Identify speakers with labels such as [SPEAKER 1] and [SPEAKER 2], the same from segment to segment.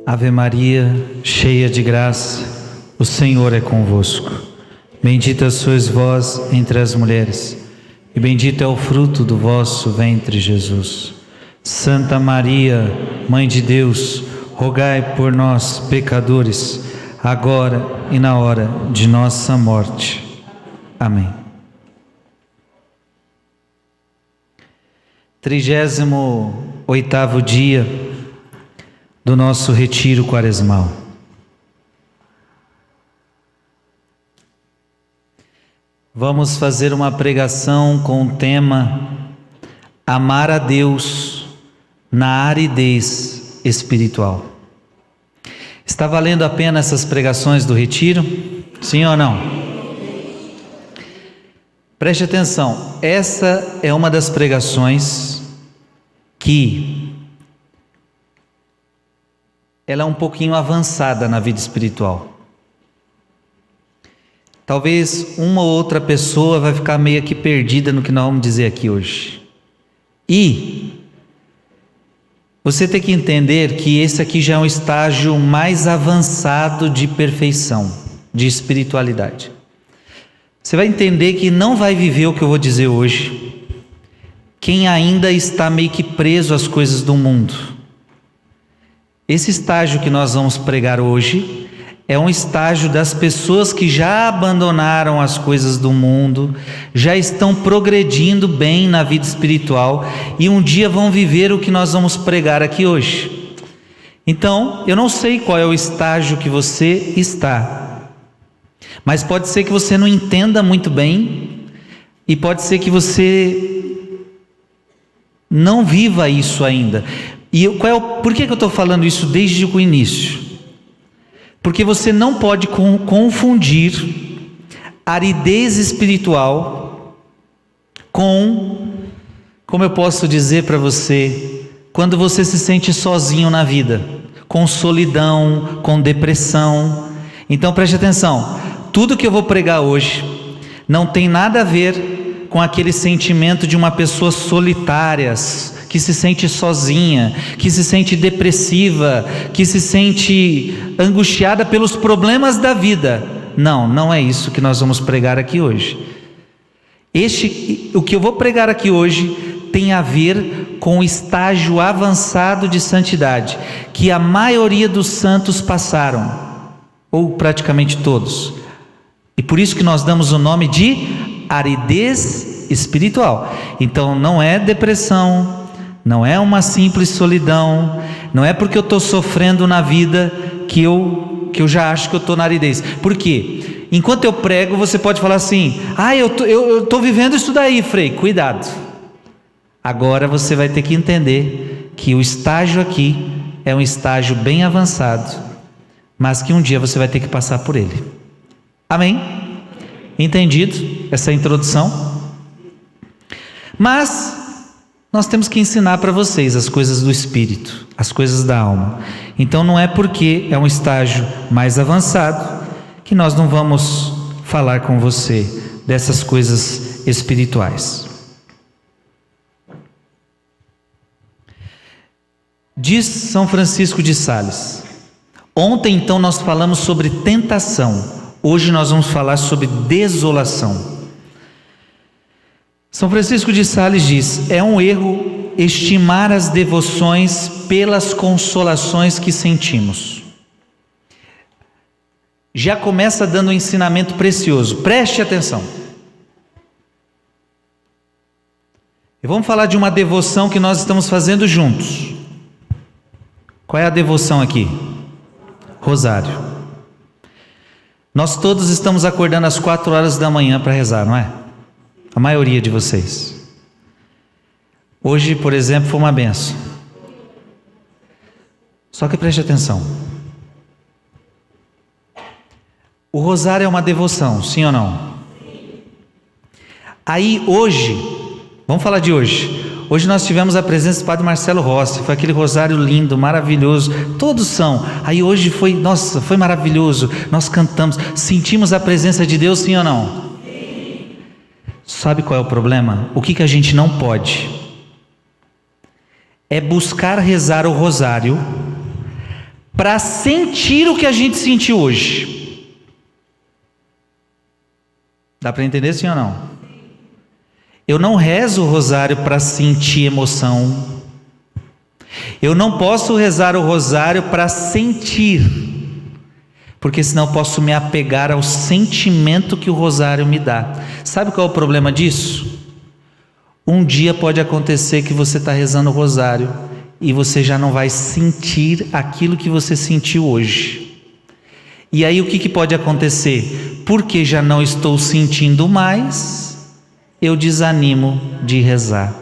[SPEAKER 1] Ave Maria, cheia de graça, o Senhor é convosco. Bendita sois vós entre as mulheres, e bendito é o fruto do vosso ventre, Jesus. Santa Maria, Mãe de Deus, rogai por nós, pecadores, agora e na hora de nossa morte. Amém. 38º dia do nosso retiro quaresmal. Vamos fazer uma pregação com o tema Amar a Deus na aridez espiritual. Está valendo a pena essas pregações do retiro? Sim ou não? Preste atenção, essa é uma das pregações que ela é um pouquinho avançada na vida espiritual. Talvez uma ou outra pessoa vai ficar meio que perdida no que nós vamos dizer aqui hoje. E você tem que entender que esse aqui já é um estágio mais avançado de perfeição, de espiritualidade. Você vai entender que não vai viver o que eu vou dizer hoje quem ainda está meio que preso às coisas do mundo. Esse estágio que nós vamos pregar hoje é um estágio das pessoas que já abandonaram as coisas do mundo, já estão progredindo bem na vida espiritual e um dia vão viver o que nós vamos pregar aqui hoje. Então, eu não sei qual é o estágio que você está, mas pode ser que você não entenda muito bem e pode ser que você não viva isso ainda. E por que eu estou falando isso desde o início? Porque você não pode confundir aridez espiritual com, como eu posso dizer para você, quando você se sente sozinho na vida, com solidão, com depressão. Então preste atenção, tudo que eu vou pregar hoje não tem nada a ver com aquele sentimento de uma pessoa solitária, que se sente sozinha, que se sente depressiva, que se sente angustiada pelos problemas da vida. Não, não é isso que nós vamos pregar aqui hoje. O que eu vou pregar aqui hoje tem a ver com o estágio avançado de santidade, que a maioria dos santos passaram, ou praticamente todos. E por isso que nós damos o nome de aridez espiritual. Então não é depressão, não é uma simples solidão, não é porque eu estou sofrendo na vida que eu já acho que eu estou na aridez. Por quê? Enquanto eu prego, você pode falar assim: eu estou vivendo isso daí, Frei. Cuidado. Agora você vai ter que entender que o estágio aqui é um estágio bem avançado, mas que um dia você vai ter que passar por ele. Amém? Entendido essa introdução? Mas nós temos que ensinar para vocês as coisas do Espírito, as coisas da alma. Então não é porque é um estágio mais avançado que nós não vamos falar com você dessas coisas espirituais. Diz São Francisco de Sales. Ontem então nós falamos sobre tentação, hoje nós vamos falar sobre desolação. São Francisco de Sales diz: é um erro estimar as devoções pelas consolações que sentimos. Já começa dando um ensinamento precioso, preste atenção. E vamos falar de uma devoção que nós estamos fazendo juntos. Qual é a devoção aqui? Rosário. Nós todos estamos acordando às 4 horas da manhã para rezar, não é? A maioria de vocês. Hoje, por exemplo, foi uma benção. Só que preste atenção. O rosário é uma devoção, sim ou não? Aí hoje, vamos falar de hoje. Hoje nós tivemos a presença do Padre Marcelo Rossi, foi aquele rosário lindo, maravilhoso, todos são. Aí hoje foi, nossa, foi maravilhoso, nós cantamos, sentimos a presença de Deus, sim ou não? Sim. Sabe qual é o problema? O que a gente não pode? É buscar rezar o rosário para sentir o que a gente sentiu hoje. Dá para entender, sim ou não? Eu não rezo o rosário para sentir emoção. Eu não posso rezar o rosário para sentir, porque senão eu posso me apegar ao sentimento que o rosário me dá. Sabe qual é o problema disso? Um dia pode acontecer que você está rezando o rosário e você já não vai sentir aquilo que você sentiu hoje. E aí o que pode acontecer? Porque já não estou sentindo mais, eu desanimo de rezar.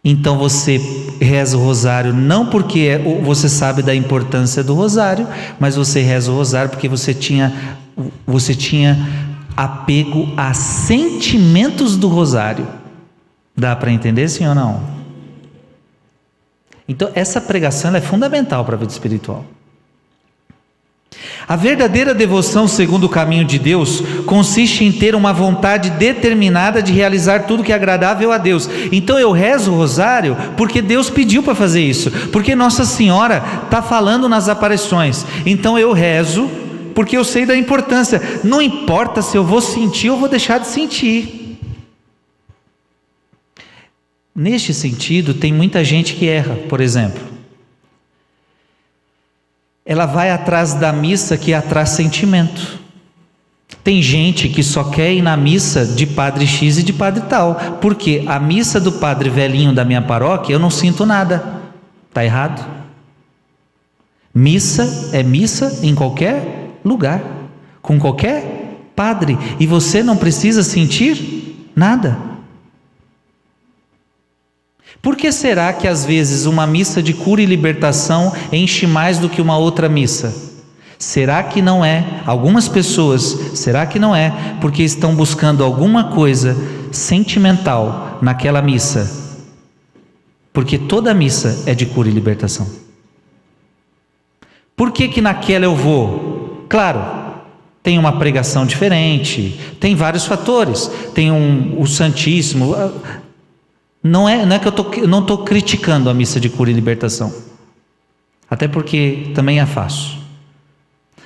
[SPEAKER 1] Então você reza o rosário não porque você sabe da importância do rosário, mas você reza o rosário porque você tinha apego a sentimentos do rosário. Dá para entender, sim ou não? Então essa pregação é fundamental para a vida espiritual. A verdadeira devoção segundo o caminho de Deus consiste em ter uma vontade determinada de realizar tudo que é agradável a Deus. Então eu rezo o rosário porque Deus pediu para fazer isso, porque Nossa Senhora está falando nas aparições. Então eu rezo porque eu sei da importância. Não importa se eu vou sentir ou vou deixar de sentir. Neste sentido, tem muita gente que erra. Por exemplo, ela vai atrás da missa que atrai sentimento. Tem gente que só quer ir na missa de padre X e de padre tal, porque a missa do padre velhinho da minha paróquia eu não sinto nada. Está errado. Missa é missa em qualquer lugar, com qualquer padre, e você não precisa sentir nada. Por que será que às vezes uma missa de cura e libertação enche mais do que uma outra missa? Será que não é, algumas pessoas, será que não é porque estão buscando alguma coisa sentimental naquela missa? Porque toda missa é de cura e libertação. Por que naquela eu vou? Claro, tem uma pregação diferente, tem vários fatores, tem o Santíssimo. Não é que eu não estou criticando a missa de cura e libertação, até porque também é fácil.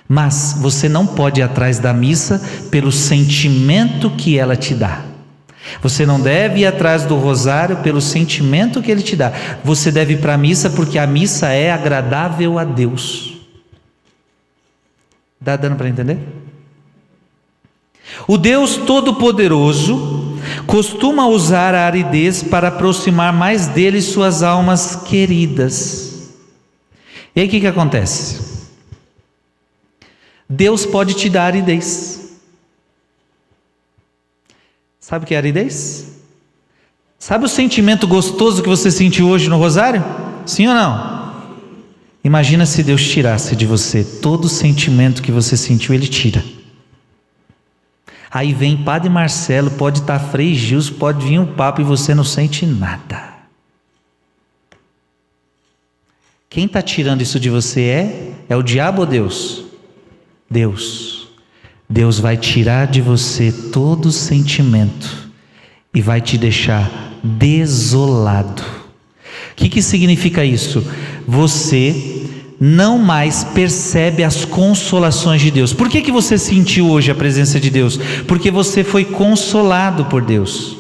[SPEAKER 1] Mas você não pode ir atrás da missa pelo sentimento que ela te dá. Você não deve ir atrás do rosário pelo sentimento que ele te dá. Você deve ir para a missa porque a missa é agradável a Deus. Dá dando para entender? O Deus Todo-Poderoso costuma usar a aridez para aproximar mais dele suas almas queridas. E aí o que acontece? Deus pode te dar aridez. Sabe o que é aridez? Sabe o sentimento gostoso que você sentiu hoje no rosário? Sim ou não? Imagina se Deus tirasse de você todo o sentimento que você sentiu, Ele tira. Aí vem Padre Marcelo, pode estar Frei Gilson, pode vir um Papa e você não sente nada. Quem está tirando isso de você é o diabo ou Deus? Deus. Deus vai tirar de você todo o sentimento e vai te deixar desolado. O que significa isso? Você não mais percebe as consolações de Deus. Por que você sentiu hoje a presença de Deus? Porque você foi consolado por Deus.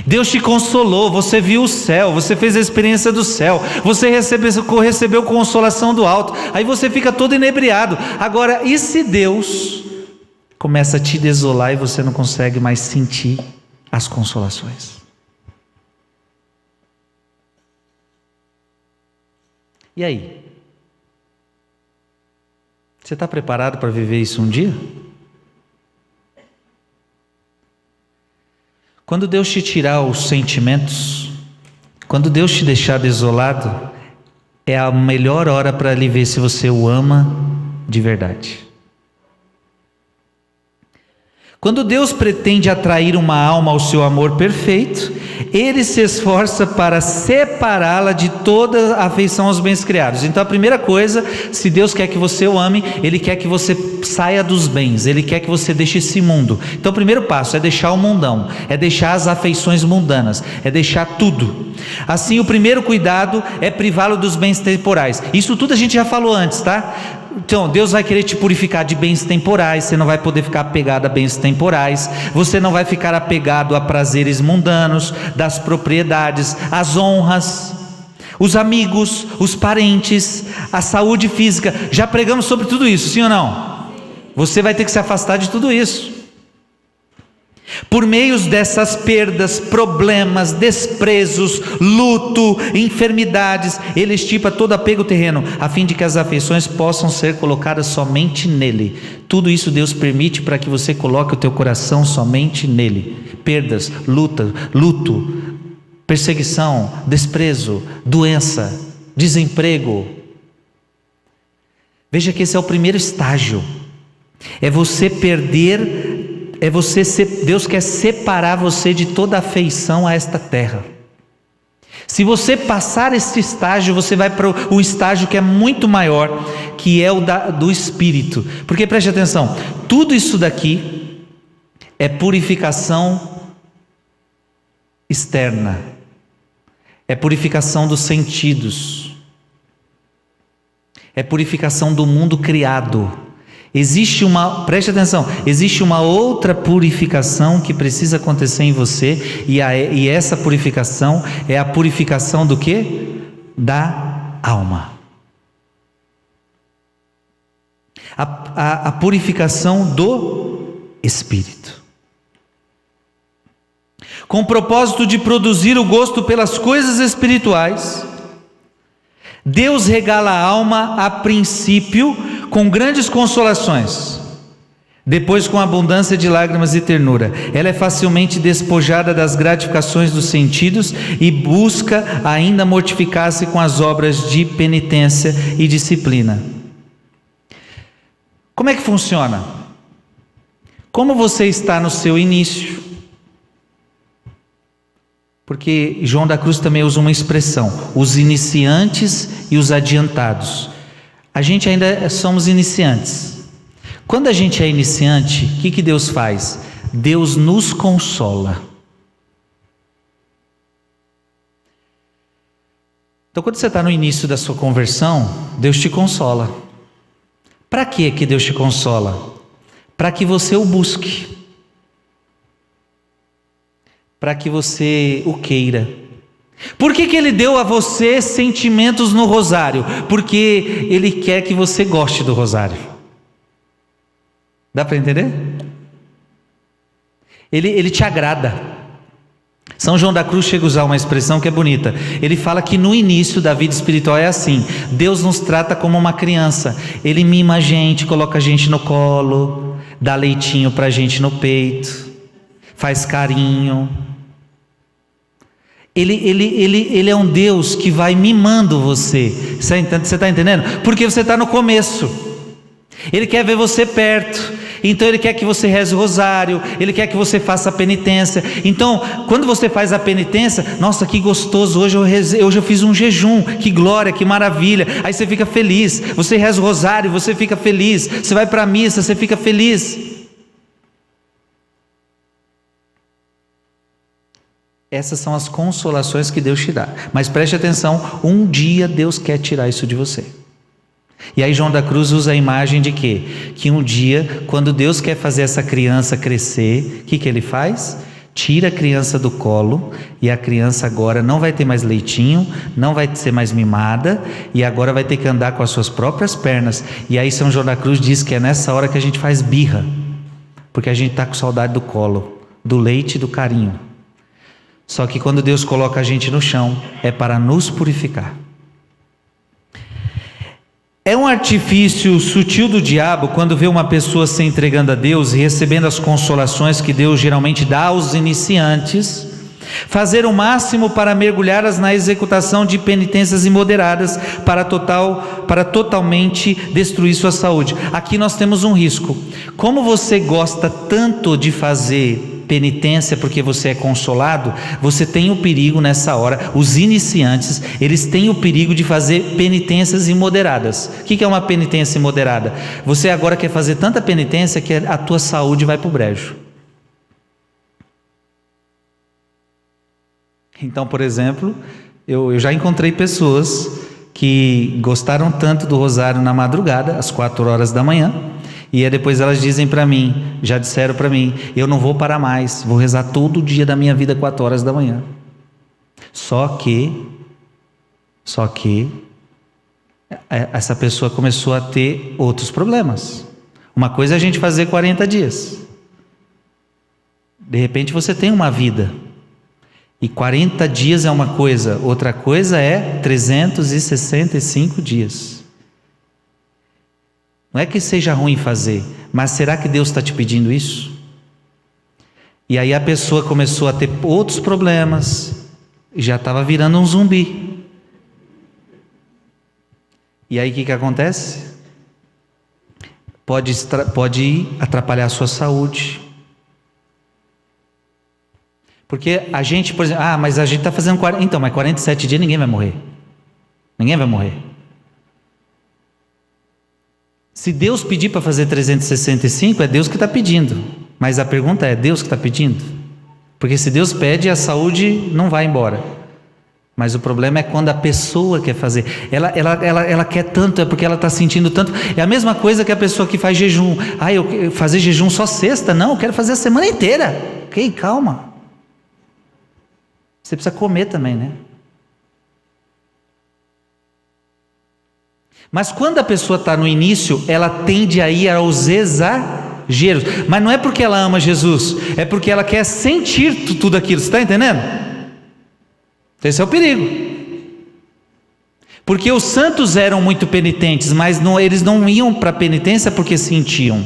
[SPEAKER 1] Deus te consolou, você viu o céu, você fez a experiência do céu, você recebeu consolação do alto, aí você fica todo inebriado. Agora, e se Deus começa a te desolar e você não consegue mais sentir as consolações? E aí? Você está preparado para viver isso um dia? Quando Deus te tirar os sentimentos, quando Deus te deixar desolado, é a melhor hora para Ele ver se você o ama de verdade. Quando Deus pretende atrair uma alma ao seu amor perfeito, Ele se esforça para separá-la de toda a afeição aos bens criados. Então a primeira coisa, se Deus quer que você o ame, Ele quer que você saia dos bens, Ele quer que você deixe esse mundo. Então o primeiro passo é deixar o mundão, é deixar as afeições mundanas, é deixar tudo. Assim, o primeiro cuidado é privá-lo dos bens temporais. Isso tudo a gente já falou antes, tá? Então Deus vai querer te purificar de bens temporais. Você não vai poder ficar apegado a bens temporais, você não vai ficar apegado a prazeres mundanos, das propriedades, as honras, os amigos, os parentes, a saúde física. Já pregamos sobre tudo isso, sim ou não? Você vai ter que se afastar de tudo isso. Por meio dessas perdas, problemas, desprezos, luto, enfermidades, Ele extirpa todo apego terreno, a fim de que as afeições possam ser colocadas somente nele. Tudo isso Deus permite para que você coloque o teu coração somente nele. Perdas, luto, perseguição, desprezo, doença, desemprego. Veja que esse é o primeiro estágio. É você perder. Deus quer separar você de toda afeição a esta terra. Se você passar esse estágio, você vai para um estágio que é muito maior, que é o do Espírito. Porque preste atenção, tudo isso daqui é purificação externa, é purificação dos sentidos, é purificação do mundo criado. Preste atenção, existe uma outra purificação que precisa acontecer em você, e essa purificação é a purificação do quê? Da alma. A purificação do Espírito. Com o propósito de produzir o gosto pelas coisas espirituais, Deus regala a alma a princípio com grandes consolações, depois com abundância de lágrimas e ternura. Ela é facilmente despojada das gratificações dos sentidos e busca ainda mortificar-se com as obras de penitência e disciplina. Como é que funciona? Como você está no seu início? Porque João da Cruz também usa uma expressão: os iniciantes e os adiantados. A gente ainda somos iniciantes. Quando a gente é iniciante, o que Deus faz? Deus nos consola. Então quando você está no início da sua conversão, Deus te consola. Para que Deus te consola? Para que você o busque, para que você o queira. Por que Ele deu a você sentimentos no rosário? Porque Ele quer que você goste do rosário. Dá para entender? Ele te agrada. São João da Cruz chega a usar uma expressão que é bonita. Ele fala que no início da vida espiritual é assim: Deus nos trata como uma criança. Ele mima a gente, coloca a gente no colo, dá leitinho para a gente no peito, faz carinho. Ele é um Deus que vai mimando você. Você está entendendo? Porque você está no começo. Ele quer ver você perto. Então Ele quer que você reze o rosário. Ele quer que você faça a penitência. Então quando você faz a penitência, nossa, que gostoso, hoje eu fiz um jejum, que glória, que maravilha. Aí você fica feliz. Você reza o rosário, você fica feliz. Você vai para a missa, você fica feliz. Essas são as consolações que Deus te dá. Mas preste atenção, um dia Deus quer tirar isso de você. E aí João da Cruz usa a imagem de quê? Que um dia, quando Deus quer fazer essa criança crescer, o que Ele faz? Tira a criança do colo, e a criança agora não vai ter mais leitinho, não vai ser mais mimada, e agora vai ter que andar com as suas próprias pernas. E aí São João da Cruz diz que é nessa hora que a gente faz birra, porque a gente está com saudade do colo, do leite e do carinho. Só que quando Deus coloca a gente no chão, é para nos purificar. É um artifício sutil do diabo quando vê uma pessoa se entregando a Deus e recebendo as consolações que Deus geralmente dá aos iniciantes, Fazer o máximo para mergulhar na executação de penitências imoderadas para totalmente destruir sua saúde. Aqui nós temos um risco. Como você gosta tanto de fazer penitência porque você é consolado, você tem o perigo nessa hora, os iniciantes, eles têm o perigo de fazer penitências imoderadas. O que é uma penitência imoderada? Você agora quer fazer tanta penitência que a tua saúde vai para o brejo. Então, por exemplo, eu já encontrei pessoas que gostaram tanto do rosário na madrugada, às 4 horas da manhã, e aí depois elas dizem para mim, já disseram para mim, eu não vou parar mais, vou rezar todo dia da minha vida 4 horas da manhã. Só que essa pessoa começou a ter outros problemas. Uma coisa é a gente fazer 40 dias. De repente você tem uma vida. E 40 dias é uma coisa, outra coisa é 365 dias. Não é que seja ruim fazer, mas será que Deus está te pedindo isso? E aí a pessoa começou a ter outros problemas, já estava virando um zumbi. E aí o que acontece? Pode atrapalhar a sua saúde. Porque a gente, por exemplo, mas a gente está fazendo 40, então, mas 47 dias ninguém vai morrer. Ninguém vai morrer. Se Deus pedir para fazer 365, é Deus que está pedindo. Mas a pergunta é, Deus que está pedindo? Porque se Deus pede, a saúde não vai embora. Mas o problema é quando a pessoa quer fazer. Ela quer tanto, é porque ela está sentindo tanto. É a mesma coisa que a pessoa que faz jejum. Eu fazer jejum só sexta? Não, eu quero fazer a semana inteira. Ok, calma. Você precisa comer também, né? Mas quando a pessoa está no início, ela tende a ir aos exageros. Mas não é porque ela ama Jesus, é porque ela quer sentir tudo aquilo. Você está entendendo? Esse é o perigo. Porque os santos eram muito penitentes, mas eles não iam para a penitência porque sentiam.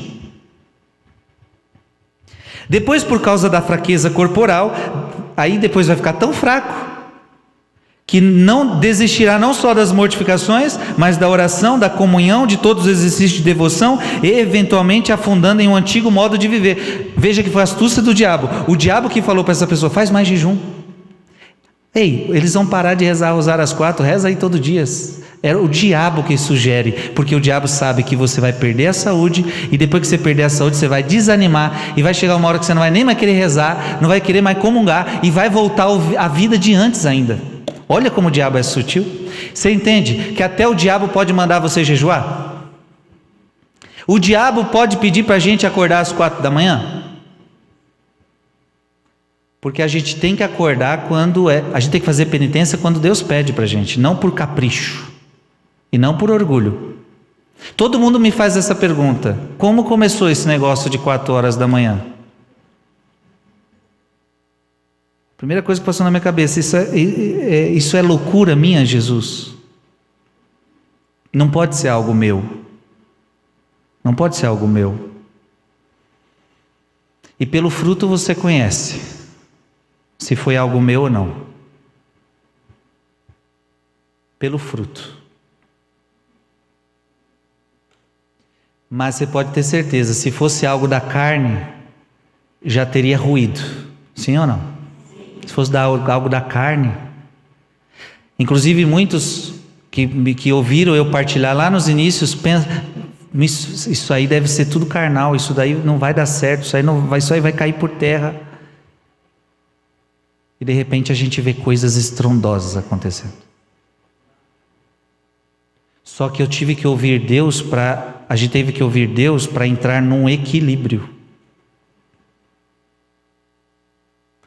[SPEAKER 1] Depois, por causa da fraqueza corporal, aí depois vai ficar tão fraco que não desistirá não só das mortificações, mas da oração, da comunhão, de todos os exercícios de devoção e eventualmente afundando em um antigo modo de viver. Veja que foi a astúcia do diabo. O diabo que falou para essa pessoa, faz mais jejum. Ei, eles vão parar de rezar rosário às 4, reza aí todo dia. É o diabo que sugere, porque o diabo sabe que você vai perder a saúde, e depois que você perder a saúde, você vai desanimar, e vai chegar uma hora que você não vai nem mais querer rezar, não vai querer mais comungar, e vai voltar à vida de antes ainda. Olha como o diabo é sutil. Você entende que até o diabo pode mandar você jejuar? O diabo pode pedir para a gente acordar às 4 da manhã? Porque a gente tem que acordar a gente tem que fazer penitência quando Deus pede para a gente, não por capricho. E não por orgulho. Todo mundo me faz essa pergunta: como começou esse negócio de 4 horas da manhã? Primeira coisa que passou na minha cabeça: isso é loucura minha, Jesus? Não pode ser algo meu. Não pode ser algo meu. E pelo fruto você conhece se foi algo meu ou não. Pelo fruto. Mas você pode ter certeza, se fosse algo da carne, já teria ruído. Sim ou não? Se fosse algo da carne. Inclusive muitos que ouviram eu partilhar lá nos inícios, pensam, isso aí deve ser tudo carnal, isso daí não vai dar certo, isso aí vai cair por terra. E de repente a gente vê coisas estrondosas acontecendo. Só que a gente teve que ouvir Deus para entrar num equilíbrio.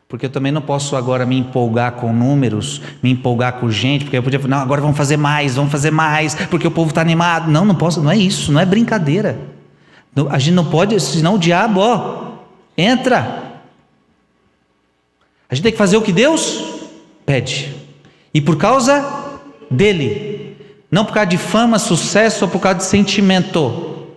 [SPEAKER 1] Porque eu também não posso agora me empolgar com números, me empolgar com gente, porque eu podia falar, não, agora vamos fazer mais, porque o povo está animado. Não posso, não é isso, não é brincadeira. A gente não pode, senão o diabo, entra. A gente tem que fazer o que Deus pede. E por causa dele. Não por causa de fama, sucesso ou por causa de sentimento.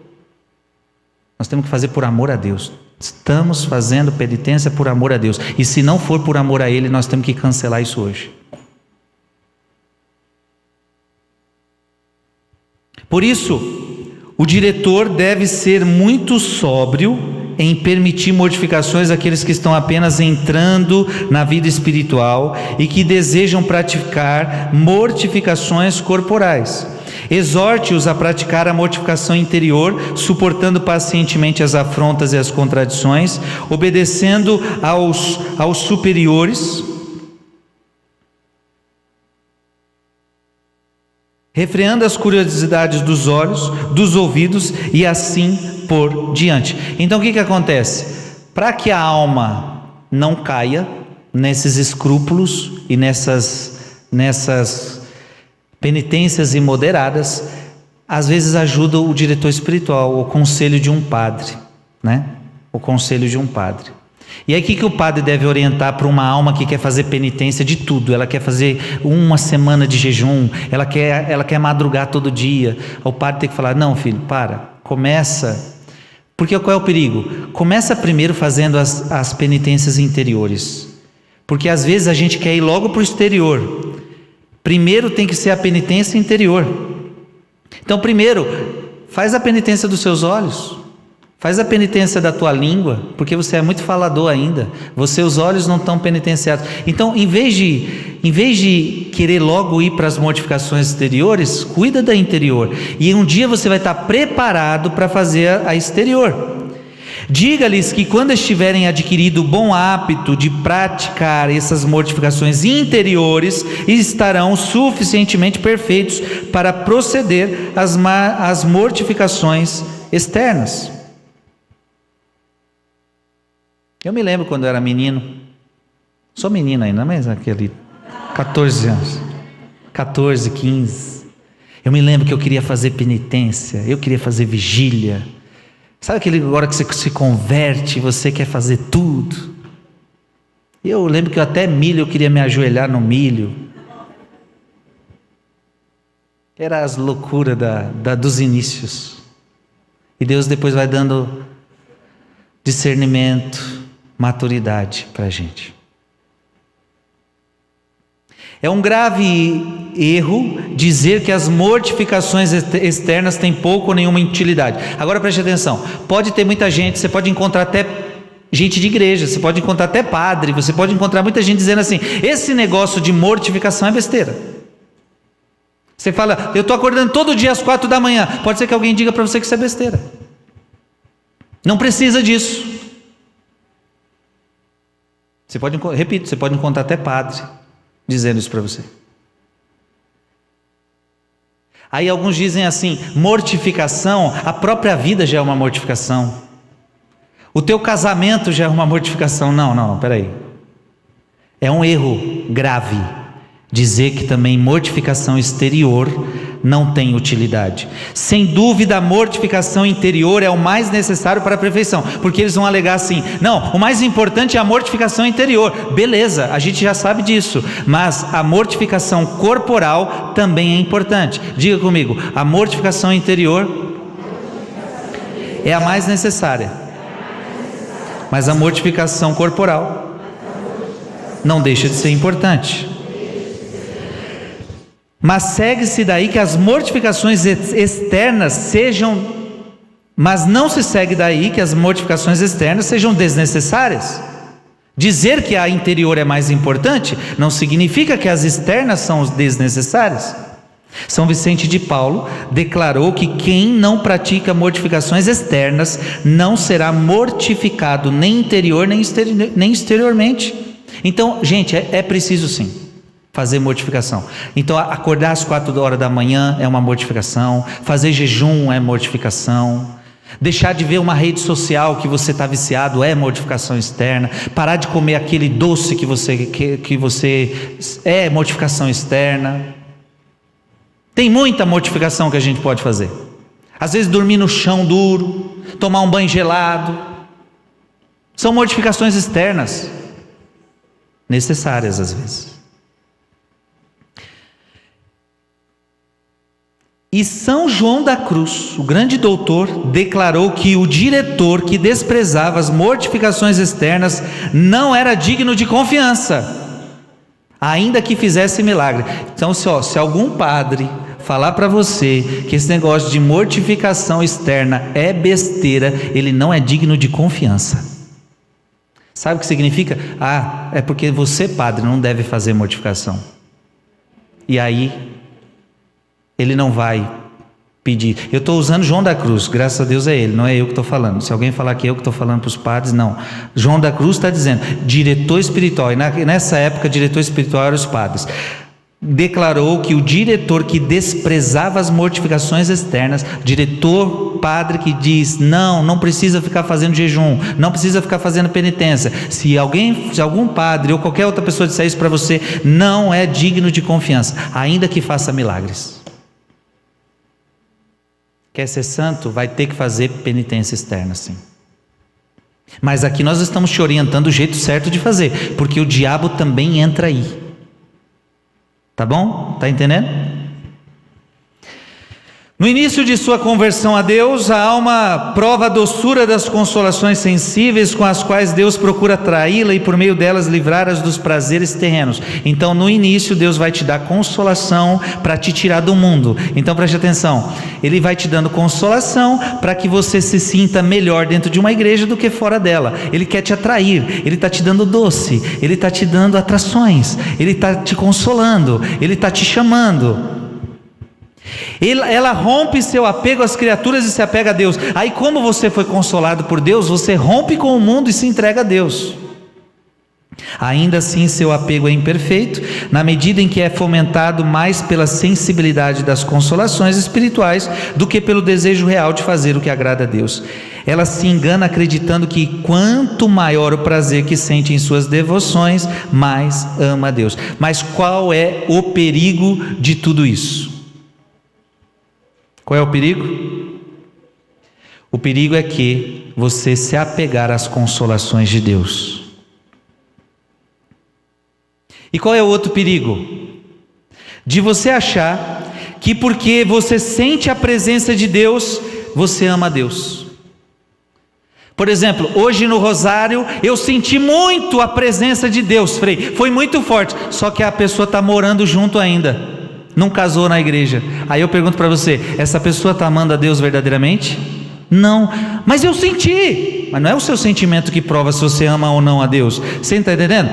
[SPEAKER 1] Nós temos que fazer por amor a Deus. Estamos fazendo penitência por amor a Deus. E se não for por amor a Ele, nós temos que cancelar isso hoje. Por isso, o diretor deve ser muito sóbrio em permitir mortificações àqueles que estão apenas entrando na vida espiritual e que desejam praticar mortificações corporais. Exorte-os a praticar a mortificação interior, suportando pacientemente as afrontas e as contradições, obedecendo aos superiores, refreando as curiosidades dos olhos, dos ouvidos e assim por diante. Então o que acontece? Para que a alma não caia nesses escrúpulos e nessas penitências imoderadas, às vezes ajuda o diretor espiritual, o conselho de um padre, né? O conselho de um padre. E aí o que o padre deve orientar para uma alma que quer fazer penitência de tudo? Ela quer fazer uma semana de jejum, ela quer madrugar todo dia. O padre tem que falar: não, filho, começa. Porque qual é o perigo? Começa primeiro fazendo as penitências interiores. Porque às vezes a gente quer ir logo para o exterior. Primeiro tem que ser a penitência interior. Então primeiro, faz a penitência dos seus olhos. Faz a penitência da tua língua, porque você é muito falador ainda. Os olhos não estão penitenciados. Então, em vez de querer logo ir para as mortificações exteriores, cuida da interior. E um dia você vai estar preparado para fazer a exterior. Diga-lhes que quando estiverem adquirido o bom hábito de praticar essas mortificações interiores, estarão suficientemente perfeitos para proceder às mortificações externas. Eu me lembro quando eu era menino, sou menino ainda, mas aquele 14 anos, 14, 15, eu me lembro que eu queria fazer penitência, eu queria fazer vigília. Sabe aquele agora que você se converte, você quer fazer tudo? Eu lembro que até milho eu queria me ajoelhar no milho. Era as loucuras dos inícios. E Deus depois vai dando discernimento, maturidade para a gente. É um grave erro dizer que as mortificações externas têm pouco ou nenhuma utilidade. Agora preste atenção, pode ter muita gente, você pode encontrar até gente de igreja, você pode encontrar até padre, você pode encontrar muita gente dizendo assim: esse negócio de mortificação é besteira. Você fala: eu estou acordando todo dia às 4 da manhã, pode ser que alguém diga para você que isso é besteira. Não precisa disso. Você pode encontrar até padre dizendo isso para você. Aí alguns dizem assim: mortificação, a própria vida já é uma mortificação. O teu casamento já é uma mortificação. Não, peraí. É um erro grave dizer que também mortificação exterior não tem utilidade. Sem dúvida, a mortificação interior é o mais necessário para a perfeição, porque eles vão alegar assim: não, o mais importante é a mortificação interior. Beleza, a gente já sabe disso, mas a mortificação corporal também é importante. Diga comigo: a mortificação interior é a mais necessária, mas a mortificação corporal não deixa de ser importante. Mas segue-se daí que as mortificações externas sejam, mas não se segue daí que as mortificações externas sejam desnecessárias. Dizer que a interior é mais importante não significa que as externas são desnecessárias. São Vicente de Paulo declarou que quem não pratica mortificações externas não será mortificado nem interior nem exteriormente. Então, gente, é preciso sim fazer mortificação. Então, acordar às 4 horas da manhã é uma mortificação, fazer jejum é mortificação, deixar de ver uma rede social que você está viciado é mortificação externa, parar de comer aquele doce que você é mortificação externa. Tem muita mortificação que a gente pode fazer. Às vezes dormir no chão duro, tomar um banho gelado, são mortificações externas, necessárias às vezes. E São João da Cruz, o grande doutor, declarou que o diretor que desprezava as mortificações externas não era digno de confiança, ainda que fizesse milagre. Então, se algum padre falar para você que esse negócio de mortificação externa é besteira, ele não é digno de confiança. Sabe o que significa? É porque você, padre, não deve fazer mortificação. E aí ele não vai pedir. Eu estou usando João da Cruz, graças a Deus é ele, não é eu que estou falando. Se alguém falar que eu que estou falando para os padres, não. João da Cruz está dizendo, diretor espiritual, e nessa época diretor espiritual eram os padres. Declarou que o diretor que desprezava as mortificações externas, diretor padre que diz, não precisa ficar fazendo jejum, não precisa ficar fazendo penitência. Se algum padre ou qualquer outra pessoa disser isso para você, não é digno de confiança, ainda que faça milagres. Quer ser santo, vai ter que fazer penitência externa, sim. Mas aqui nós estamos te orientando o jeito certo de fazer, porque o diabo também entra aí. Tá bom? Tá entendendo? No início de sua conversão a Deus, a alma prova a doçura das consolações sensíveis com as quais Deus procura atraí-la e por meio delas livrar-as dos prazeres terrenos. Então no início Deus vai te dar consolação para te tirar do mundo. Então preste atenção, Ele vai te dando consolação para que você se sinta melhor dentro de uma igreja do que fora dela. Ele quer te atrair, Ele está te dando doce, Ele está te dando atrações, Ele está te consolando, Ele está te chamando. Ela rompe seu apego às criaturas e se apega a Deus. Aí como você foi consolado por Deus, você rompe com o mundo e se entrega a Deus. Ainda assim seu apego é imperfeito, na medida em que é fomentado mais pela sensibilidade das consolações espirituais do que pelo desejo real de fazer o que agrada a Deus. Ela se engana acreditando que quanto maior o prazer que sente em suas devoções, mais ama a Deus. Mas qual é o perigo de tudo isso? Qual é o perigo? O perigo é que você se apegar às consolações de Deus. E qual é o outro perigo? De você achar que porque você sente a presença de Deus, você ama a Deus. Por exemplo, hoje no rosário eu senti muito a presença de Deus, Frei, foi muito forte, só que a pessoa está morando junto ainda. Não casou na igreja. Aí eu pergunto para você, essa pessoa está amando a Deus verdadeiramente? Não, mas eu senti. Mas não é o seu sentimento que prova se você ama ou não a Deus. Você está entendendo?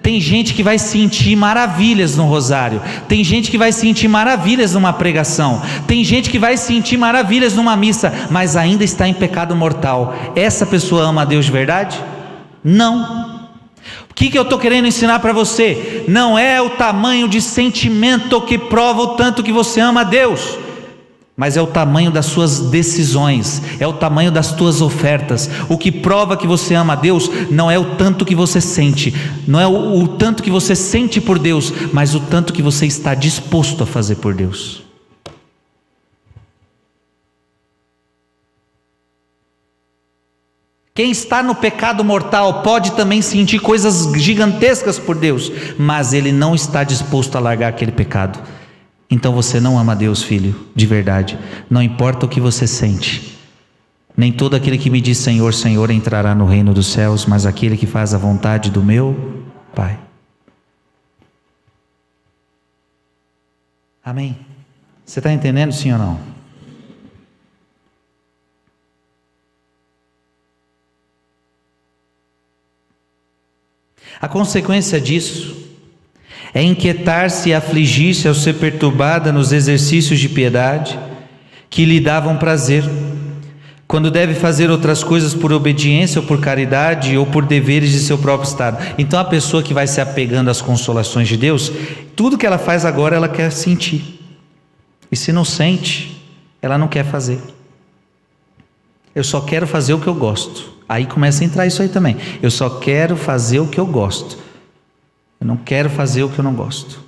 [SPEAKER 1] Tem gente que vai sentir maravilhas no rosário, tem gente que vai sentir maravilhas numa pregação, tem gente que vai sentir maravilhas numa missa, mas ainda está em pecado mortal. Essa pessoa ama a Deus de verdade? Não. O que eu estou querendo ensinar para você? Não é o tamanho de sentimento que prova o tanto que você ama a Deus, mas é o tamanho das suas decisões, é o tamanho das tuas ofertas. O que prova que você ama a Deus não é o tanto que você sente, não é o tanto que você sente por Deus, mas o tanto que você está disposto a fazer por Deus. Quem está no pecado mortal pode também sentir coisas gigantescas por Deus, mas ele não está disposto a largar aquele pecado. Então você não ama a Deus, filho, de verdade. Não importa o que você sente. Nem todo aquele que me diz Senhor, Senhor entrará no reino dos céus, mas aquele que faz a vontade do meu Pai. Amém? Você está entendendo, sim ou não? A consequência disso é inquietar-se e afligir-se ao ser perturbada nos exercícios de piedade que lhe davam prazer, quando deve fazer outras coisas por obediência ou por caridade ou por deveres de seu próprio estado. Então a pessoa que vai se apegando às consolações de Deus, tudo que ela faz agora ela quer sentir, e se não sente, ela não quer fazer. Eu só quero fazer o que eu gosto. Aí começa a entrar isso aí também. Eu só quero fazer o que eu gosto. Eu não quero fazer o que eu não gosto.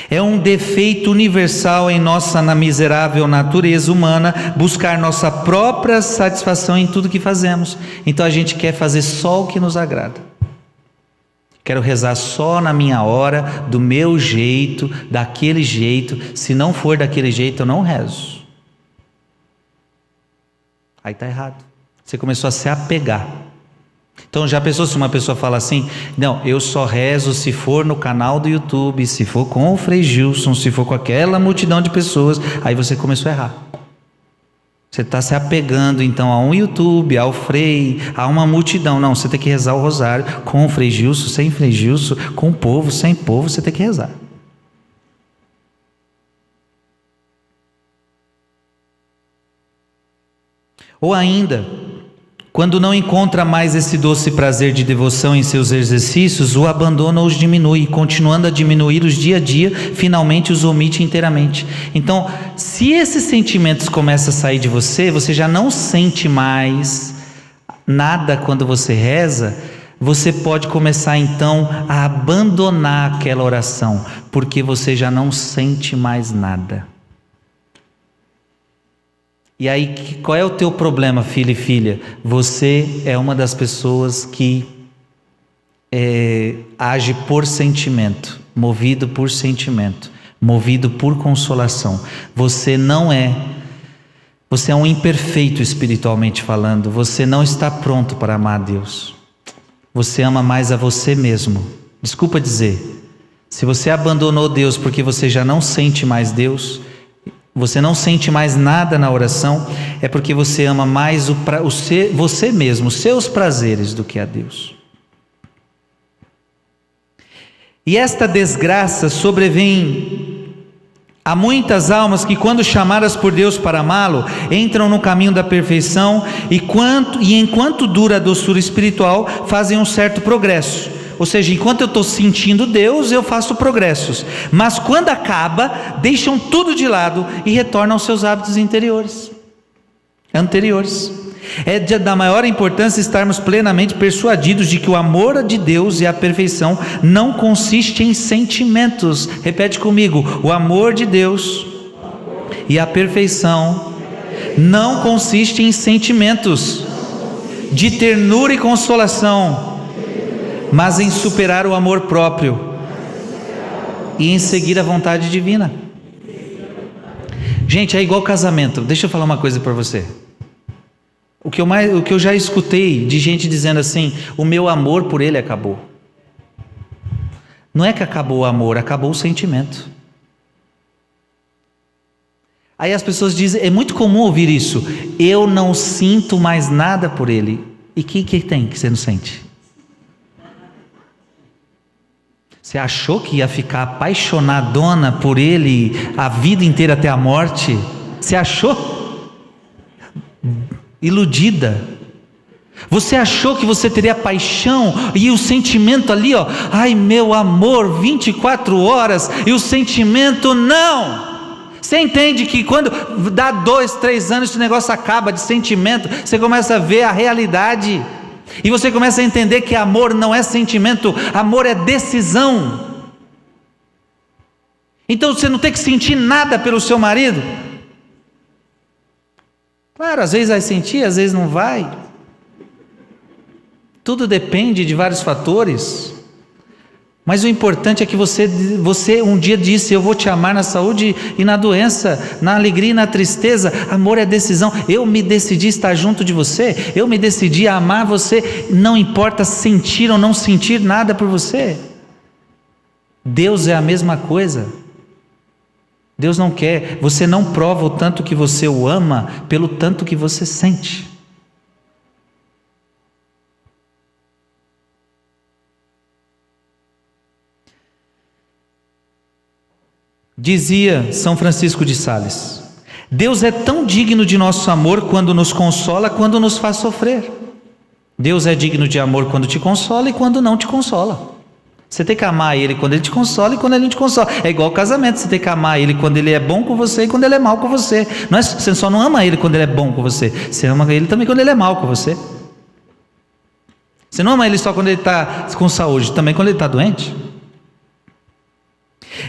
[SPEAKER 1] É um defeito universal em nossa miserável natureza humana buscar nossa própria satisfação em tudo que fazemos. Então a gente quer fazer só o que nos agrada. Quero rezar só na minha hora, do meu jeito, daquele jeito. Se não for daquele jeito, eu não rezo. Aí está errado. Você começou a se apegar. Então já pensou se uma pessoa fala assim: não, eu só rezo se for no canal do YouTube, se for com o Frei Gilson, se for com aquela multidão de pessoas. Aí você começou a errar. Você está se apegando então a um YouTube, ao Frei, a uma multidão. Não, você tem que rezar o rosário com o Frei Gilson, sem Frei Gilson, com o povo, sem povo, você tem que rezar. Ou ainda, quando não encontra mais esse doce prazer de devoção em seus exercícios, o abandona ou os diminui, e continuando a diminuir-os dia a dia, finalmente os omite inteiramente. Então, se esses sentimentos começam a sair de você, você já não sente mais nada quando você reza, você pode começar então a abandonar aquela oração, porque você já não sente mais nada. E aí, qual é o teu problema, filho e filha? Você é uma das pessoas que age por sentimento, movido por sentimento, movido por consolação. Você não é, você é um imperfeito espiritualmente falando, você não está pronto para amar a Deus. Você ama mais a você mesmo. Desculpa dizer, se você abandonou Deus porque você já não sente mais Deus, você não sente mais nada na oração, é porque você ama mais você mesmo, os seus prazeres, do que a Deus. E esta desgraça sobrevém a muitas almas que, quando chamadas por Deus para amá-lo, entram no caminho da perfeição e enquanto dura a doçura espiritual, fazem um certo progresso. Ou seja, enquanto eu estou sentindo Deus, eu faço progressos. Mas quando acaba, deixam tudo de lado e retornam aos seus hábitos anteriores. É da maior importância estarmos plenamente persuadidos de que o amor de Deus e a perfeição não consiste em sentimentos. Repete comigo: o amor de Deus e a perfeição não consiste em sentimentos de ternura e consolação, mas em superar o amor próprio e em seguir a vontade divina. Gente, é igual casamento. Deixa eu falar uma coisa para você. O que eu já escutei de gente dizendo assim: o meu amor por ele acabou. Não é que acabou o amor, acabou o sentimento. Aí as pessoas dizem, é muito comum ouvir isso: eu não sinto mais nada por ele. E o que tem que você não sente? Você achou que ia ficar apaixonadona por ele a vida inteira até a morte? Você achou? Iludida. Você achou que você teria paixão e o sentimento ali, ó, ai meu amor, 24 horas, e o sentimento não. Você entende que quando dá 2, 3 anos esse negócio acaba de sentimento, você começa a ver a realidade. E você começa a entender que amor não é sentimento, amor é decisão. Então você não tem que sentir nada pelo seu marido. Claro, às vezes vai sentir, às vezes não vai. Tudo depende de vários fatores. Mas o importante é que você um dia disse: eu vou te amar na saúde e na doença, na alegria e na tristeza. Amor é decisão. Eu me decidi estar junto de você, eu me decidi a amar você, não importa sentir ou não sentir nada por você. Deus é a mesma coisa. Deus não quer, você não prova o tanto que você o ama pelo tanto que você sente. Dizia São Francisco de Sales: Deus é tão digno de nosso amor quando nos consola, quando nos faz sofrer. Deus é digno de amor quando te consola e quando não te consola. Você tem que amar Ele quando Ele te consola e quando Ele não te consola. É igual ao casamento, você tem que amar Ele quando Ele é bom com você e quando Ele é mal com você. Não é, você só não ama Ele quando Ele é bom com você, você ama Ele também quando Ele é mal com você. Você não ama Ele só quando Ele está com saúde, também quando Ele está doente.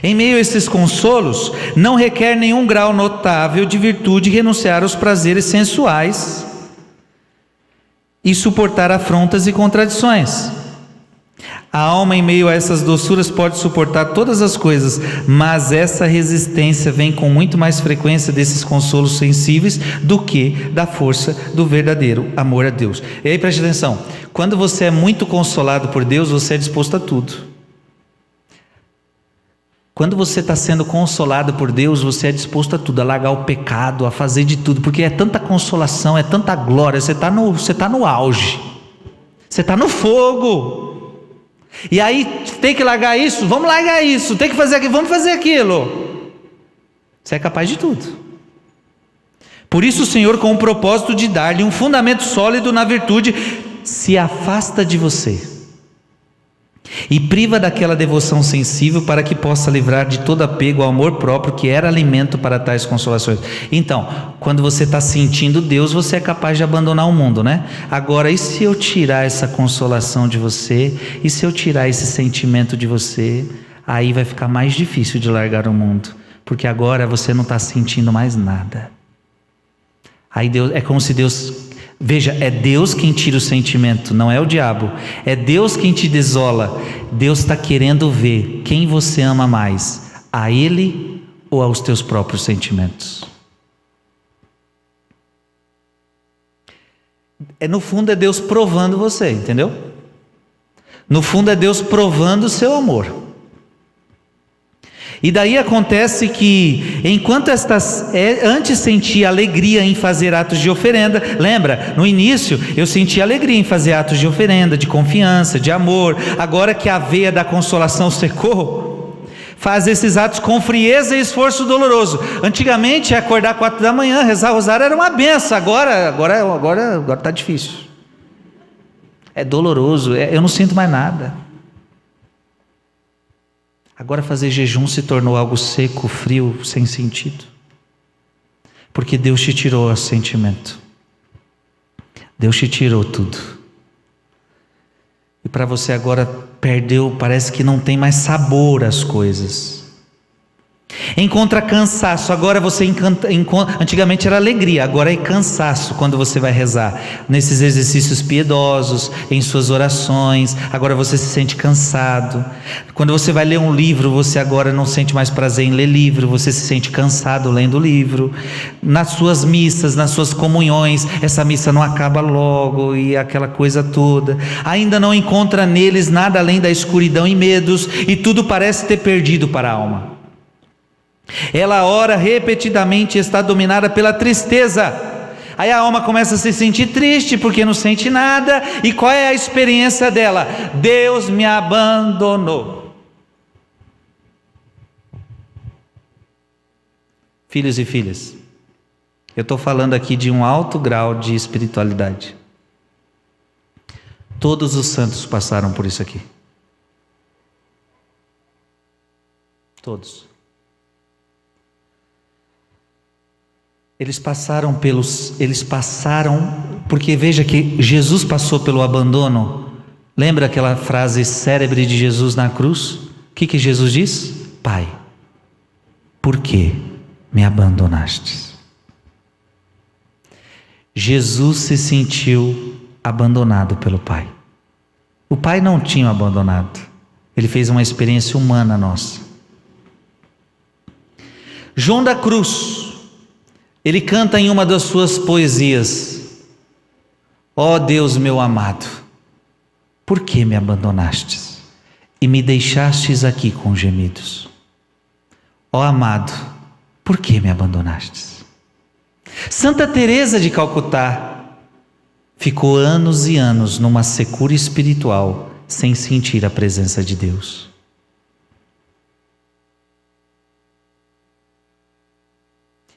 [SPEAKER 1] Em meio a esses consolos, não requer nenhum grau notável de virtude renunciar aos prazeres sensuais e suportar afrontas e contradições. A alma, em meio a essas doçuras, pode suportar todas as coisas, mas essa resistência vem com muito mais frequência desses consolos sensíveis do que da força do verdadeiro amor a Deus. E aí preste atenção, quando você é muito consolado por Deus, você é disposto a tudo. Quando você está sendo consolado por Deus, você é disposto a tudo, a largar o pecado, a fazer de tudo, porque é tanta consolação, é tanta glória, você está no auge, você está no fogo. E aí tem que largar isso, vamos largar isso, tem que fazer aquilo, vamos fazer aquilo. Você é capaz de tudo. Por isso o Senhor, com o propósito de dar-lhe um fundamento sólido na virtude, se afasta de você e priva daquela devoção sensível, para que possa livrar de todo apego ao amor próprio, que era alimento para tais consolações. Então, quando você está sentindo Deus, você é capaz de abandonar o mundo, né? Agora, e se eu tirar essa consolação de você? E se eu tirar esse sentimento de você? Aí vai ficar mais difícil de largar o mundo, porque agora você não está sentindo mais nada. Aí Deus, é como se Deus... Veja, é Deus quem tira o sentimento, não é o diabo. É Deus quem te desola. Deus está querendo ver quem você ama mais, a Ele ou aos teus próprios sentimentos. No fundo é Deus provando você, entendeu? No fundo é Deus provando o seu amor. E daí acontece que, enquanto antes sentia alegria em fazer atos de oferenda, lembra, no início eu sentia alegria em fazer atos de oferenda, de confiança, de amor. Agora que a veia da consolação secou, faz esses atos com frieza e esforço doloroso. Antigamente, acordar 4 da manhã, rezar o rosário era uma benção. Agora está difícil. É doloroso, eu não sinto mais nada. Agora fazer jejum se tornou algo seco, frio, sem sentido. Porque Deus te tirou o sentimento. Deus te tirou tudo. E para você agora perdeu, parece que não tem mais sabor às coisas. Encontra cansaço, agora você antigamente era alegria, agora é cansaço quando você vai rezar, nesses exercícios piedosos, em suas orações, agora você se sente cansado. Quando você vai ler um livro, você agora não sente mais prazer em ler livro, você se sente cansado lendo o livro. Nas suas missas, nas suas comunhões, essa missa não acaba logo e aquela coisa toda, ainda não encontra neles nada além da escuridão e medos, e tudo parece ter perdido para a alma. Ela ora repetidamente e está dominada pela tristeza. Aí a alma começa a se sentir triste porque não sente nada. E qual é a experiência dela? Deus me abandonou. Filhos e filhas, eu estou falando aqui de um alto grau de espiritualidade. Todos os santos passaram por isso aqui. Todos. Eles passaram, porque veja que Jesus passou pelo abandono. Lembra aquela frase célebre de Jesus na cruz? O que Jesus diz? Pai, por que me abandonastes? Jesus se sentiu abandonado pelo Pai. O Pai não tinha abandonado. Ele fez uma experiência humana nossa. João da Cruz, ele canta em uma das suas poesias: ó Deus meu amado, por que me abandonastes e me deixastes aqui com gemidos? Ó amado, por que me abandonastes? Santa Teresa de Calcutá ficou anos e anos numa secura espiritual, sem sentir a presença de Deus.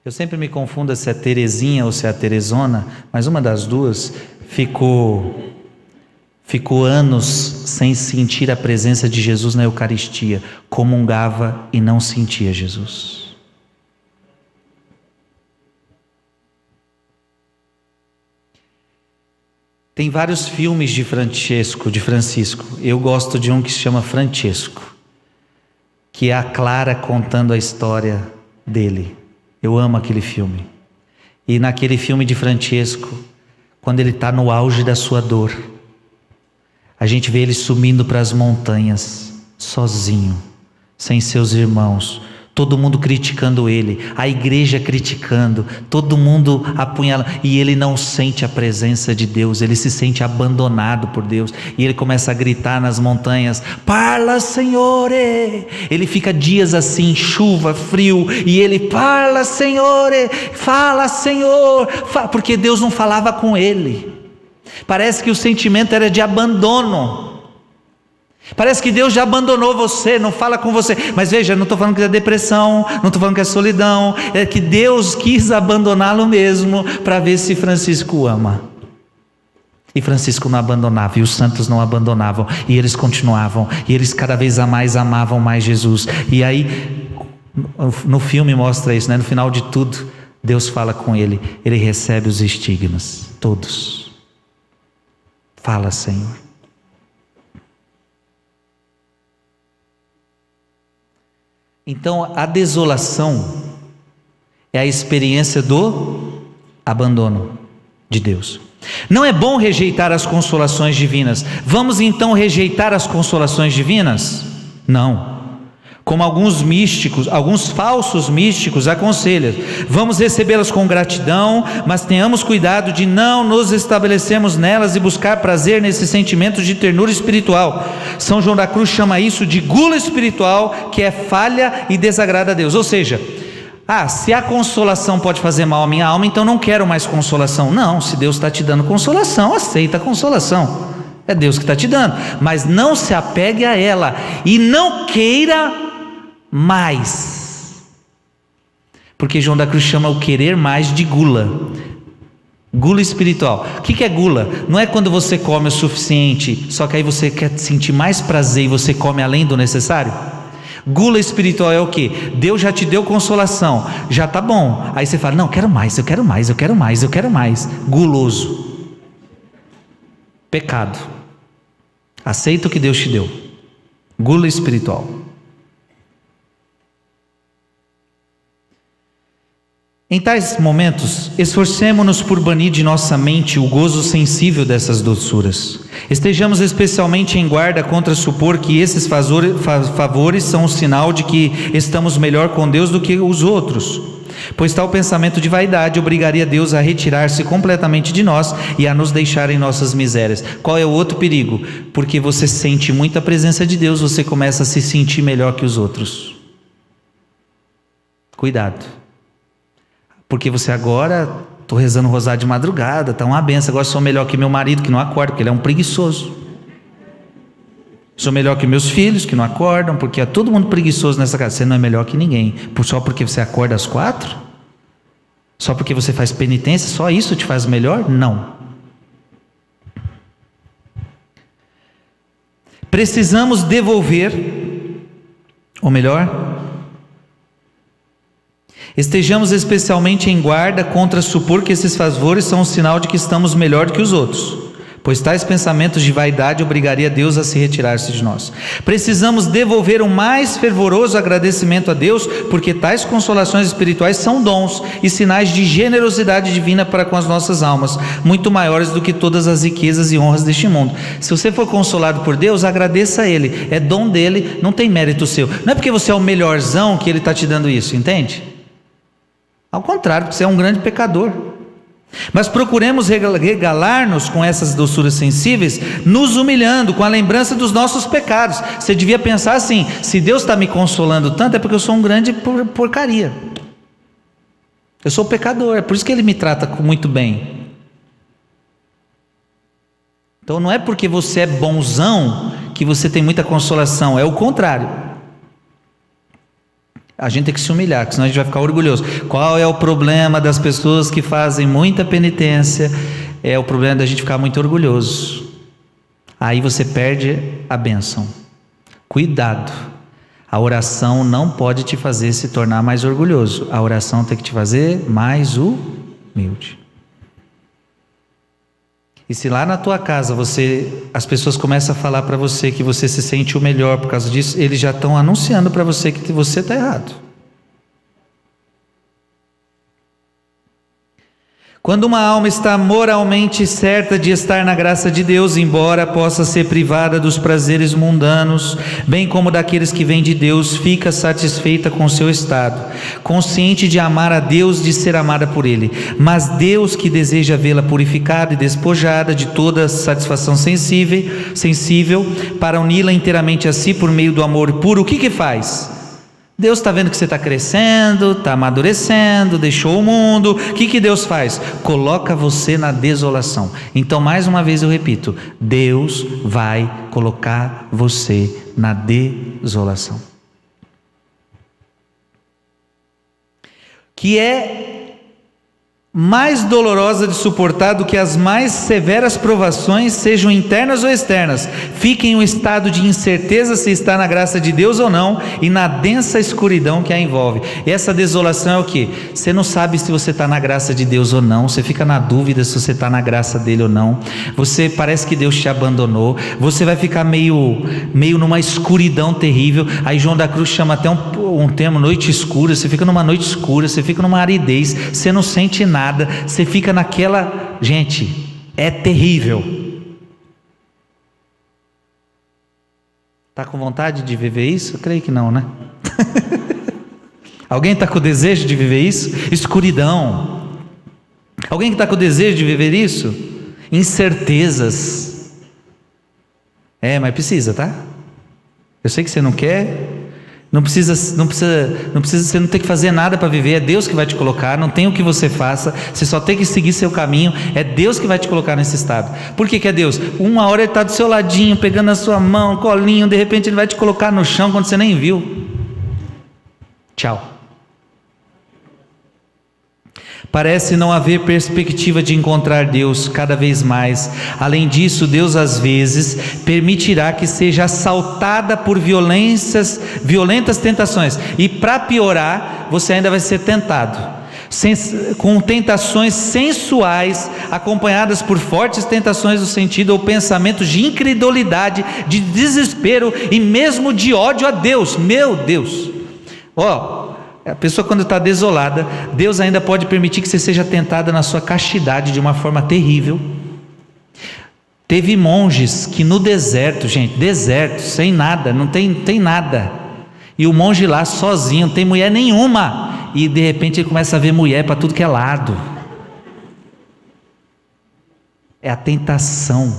[SPEAKER 1] Eu sempre me confundo se é Terezinha ou se é a Teresona, mas uma das duas ficou anos sem sentir a presença de Jesus na Eucaristia, comungava e não sentia Jesus. Tem vários filmes de Francisco. Eu gosto de um que se chama Francesco, que é a Clara contando a história dele. Eu amo aquele filme. E naquele filme de Francesco, quando ele está no auge da sua dor, a gente vê ele sumindo para as montanhas, sozinho, sem seus irmãos, todo mundo criticando ele, a igreja criticando, todo mundo apunhalando, e ele não sente a presença de Deus, ele se sente abandonado por Deus, e ele começa a gritar nas montanhas: parla, Senhore! Ele fica dias assim, chuva, frio, e ele: parla, Senhore! Fala, Senhor! Porque Deus não falava com ele. Parece que o sentimento era de abandono. Parece que Deus já abandonou você, não fala com você. Mas veja, não estou falando que é depressão, não estou falando que é solidão. É que Deus quis abandoná-lo mesmo, para ver se Francisco ama. E Francisco não abandonava, e os santos não abandonavam, e eles continuavam, e eles cada vez mais amavam mais Jesus. E aí, no filme mostra isso, né? No final de tudo, Deus fala com ele, ele recebe os estigmas, todos. Fala, Senhor. Então, a desolação é a experiência do abandono de Deus. Não é bom rejeitar as consolações divinas. Vamos então rejeitar as consolações divinas? Não. Como alguns místicos, alguns falsos místicos aconselham, vamos recebê-las com gratidão, mas tenhamos cuidado de não nos estabelecermos nelas e buscar prazer nesses sentimentos de ternura espiritual. São João da Cruz chama isso de gula espiritual, que é falha e desagrada a Deus. Ou seja, se a consolação pode fazer mal à minha alma, então não quero mais consolação. Não, se Deus está te dando consolação, aceita a consolação. É Deus que está te dando, mas não se apegue a ela e não queira mais, porque João da Cruz chama o querer mais de gula, gula espiritual. O que é gula? Não é quando você come o suficiente, só que aí você quer sentir mais prazer e você come além do necessário. Gula espiritual é o que? Deus já te deu consolação, já está bom, aí você fala: não, quero mais, eu quero mais, eu quero mais, eu quero mais. Guloso, pecado. Aceita o que Deus te deu. Gula espiritual. Em tais momentos, esforcemo-nos por banir de nossa mente o gozo sensível dessas doçuras. Estejamos especialmente em guarda contra supor que esses favores são um sinal de que estamos melhor com Deus do que os outros, pois tal pensamento de vaidade obrigaria Deus a retirar-se completamente de nós e a nos deixar em nossas misérias. Qual é o outro perigo? Porque você sente muita presença de Deus, você começa a se sentir melhor que os outros. Cuidado. Porque você agora, estou rezando o rosário de madrugada, está uma benção, agora sou melhor que meu marido que não acorda, porque ele é um preguiçoso. Sou melhor que meus filhos que não acordam, porque é todo mundo preguiçoso nessa casa. Você não é melhor que ninguém, só porque você acorda às 4? Só porque você faz penitência, só isso te faz melhor? Não. Precisamos devolver, ou melhor, estejamos especialmente em guarda contra supor que esses favores são um sinal de que estamos melhor do que os outros, pois tais pensamentos de vaidade obrigaria Deus a se retirar-se de nós. Precisamos devolver o mais fervoroso agradecimento a Deus, porque tais consolações espirituais são dons e sinais de generosidade divina para com as nossas almas, muito maiores do que todas as riquezas e honras deste mundo. Se você for consolado por Deus, agradeça a Ele, é dom dele, não tem mérito seu. Não é porque você é o melhorzão que Ele está te dando isso, entende? Ao contrário, porque você é um grande pecador. Mas procuremos regalar-nos com essas doçuras sensíveis, nos humilhando com a lembrança dos nossos pecados. Você devia pensar assim: se Deus está me consolando tanto, é porque eu sou um grande porcaria. Eu sou pecador, é por isso que Ele me trata muito bem. Então não é porque você é bonzão que você tem muita consolação, é o contrário. A gente tem que se humilhar, porque senão a gente vai ficar orgulhoso. Qual é o problema das pessoas que fazem muita penitência? É o problema da gente ficar muito orgulhoso. Aí você perde a bênção. Cuidado. A oração não pode te fazer se tornar mais orgulhoso. A oração tem que te fazer mais humilde. E se lá na tua casa as pessoas começam a falar para você que você se sente o melhor por causa disso, eles já estão anunciando para você que você está errado. Quando uma alma está moralmente certa de estar na graça de Deus, embora possa ser privada dos prazeres mundanos, bem como daqueles que vêm de Deus, fica satisfeita com seu estado, consciente de amar a Deus, de ser amada por Ele. Mas Deus, que deseja vê-la purificada e despojada de toda satisfação sensível, para uni-la inteiramente a si por meio do amor puro, o que faz? Deus está vendo que você está crescendo, está amadurecendo, deixou o mundo. O que Deus faz? Coloca você na desolação. Então, mais uma vez eu repito: Deus vai colocar você na desolação. Que é mais dolorosa de suportar do que as mais severas provações, sejam internas ou externas. Fique em um estado de incerteza se está na graça de Deus ou não, e na densa escuridão que a envolve. E essa desolação é o que? Você não sabe se você está na graça de Deus ou não, você fica na dúvida se você está na graça dele ou não, você parece que Deus te abandonou, você vai ficar meio numa escuridão terrível. Aí João da Cruz chama até um termo, noite escura. Você fica numa noite escura, você fica numa aridez, você não sente nada, você fica naquela... Gente, é terrível. Está com vontade de viver isso? Eu creio que não, né? Alguém está com o desejo de viver isso? Escuridão. Alguém que está com o desejo de viver isso? Incertezas. Mas precisa, tá? Eu sei que você não quer. Não precisa, você não tem que fazer nada para viver, é Deus que vai te colocar, não tem o que você faça, você só tem que seguir seu caminho, é Deus que vai te colocar nesse estado. Por que é Deus? Uma hora Ele está do seu ladinho, pegando a sua mão, colinho, de repente Ele vai te colocar no chão quando você nem viu. Tchau. Parece não haver perspectiva de encontrar Deus cada vez mais. Além disso, Deus às vezes permitirá que seja assaltada por violentas tentações. E para piorar, você ainda vai ser tentado com tentações sensuais, acompanhadas por fortes tentações do sentido ou pensamentos de incredulidade, de desespero e mesmo de ódio a Deus. Meu Deus! A pessoa, quando está desolada, Deus ainda pode permitir que você seja tentada na sua castidade de uma forma terrível. Teve monges que no deserto, gente, deserto, sem nada, não tem nada, e o monge lá sozinho, não tem mulher nenhuma, e de repente ele começa a ver mulher para tudo que é lado. É a tentação.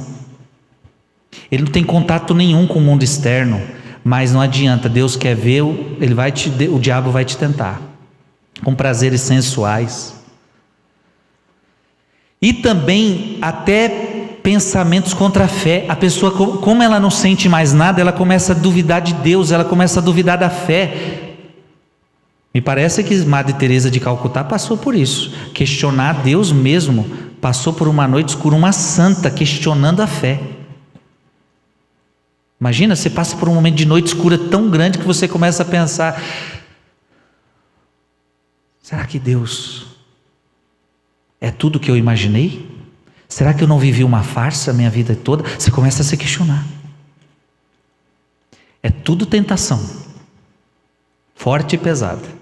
[SPEAKER 1] Ele não tem contato nenhum com o mundo externo, mas não adianta, Deus quer ver, o diabo vai te tentar com prazeres sensuais, e também até pensamentos contra a fé. A pessoa, como ela não sente mais nada, ela começa a duvidar de Deus, ela começa a duvidar da fé. Me parece que Madre Teresa de Calcutá passou por isso, questionar Deus mesmo, passou por uma noite escura, uma santa questionando a fé. Imagina, você passa por um momento de noite escura tão grande que você começa a pensar: será que Deus é tudo o que eu imaginei? Será que eu não vivi uma farsa a minha vida toda? Você começa a se questionar. É tudo tentação, forte e pesada.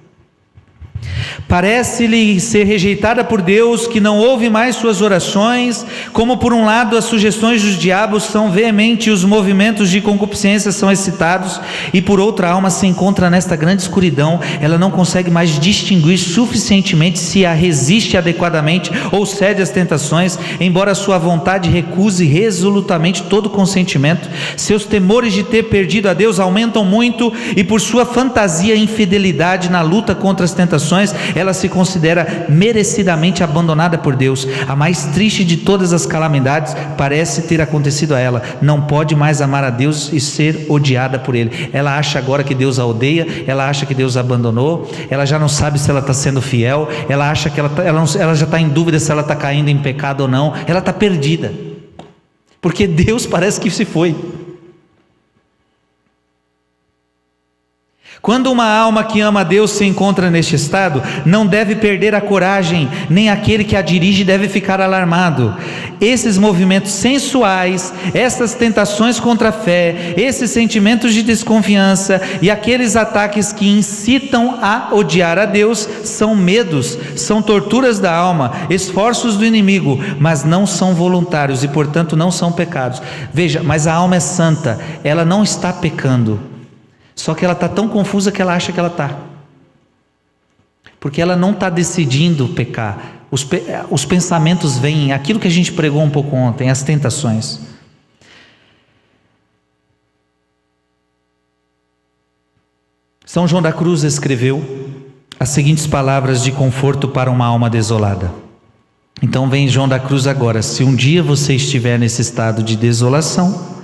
[SPEAKER 1] Parece-lhe ser rejeitada por Deus, que não ouve mais suas orações. Como por um lado as sugestões dos diabos são veementes e os movimentos de concupiscência são excitados, e por outra a alma se encontra nesta grande escuridão. Ela não consegue mais distinguir suficientemente se a resiste adequadamente ou cede às tentações, embora sua vontade recuse resolutamente todo consentimento. Seus temores de ter perdido a Deus aumentam muito, e por sua fantasia e infidelidade na luta contra as tentações, ela se considera merecidamente abandonada por Deus. A mais triste de todas as calamidades parece ter acontecido a ela. Não pode mais amar a Deus e ser odiada por Ele. Ela acha agora que Deus a odeia, ela acha que Deus a abandonou, ela já não sabe se ela está sendo fiel, ela acha que ela já está em dúvida se ela está caindo em pecado ou não, ela está perdida, porque Deus parece que se foi. Quando uma alma que ama a Deus se encontra neste estado, não deve perder a coragem, nem aquele que a dirige deve ficar alarmado. Esses movimentos sensuais, essas tentações contra a fé, esses sentimentos de desconfiança e aqueles ataques que incitam a odiar a Deus, são medos, são torturas da alma, esforços do inimigo, mas não são voluntários e, portanto, não são pecados. Veja, mas a alma é santa, ela não está pecando. Só que ela está tão confusa que ela acha que ela está. Porque ela não está decidindo pecar. Os pensamentos vêm, aquilo que a gente pregou um pouco ontem, as tentações. São João da Cruz escreveu as seguintes palavras de conforto para uma alma desolada. Então vem João da Cruz agora: se um dia você estiver nesse estado de desolação,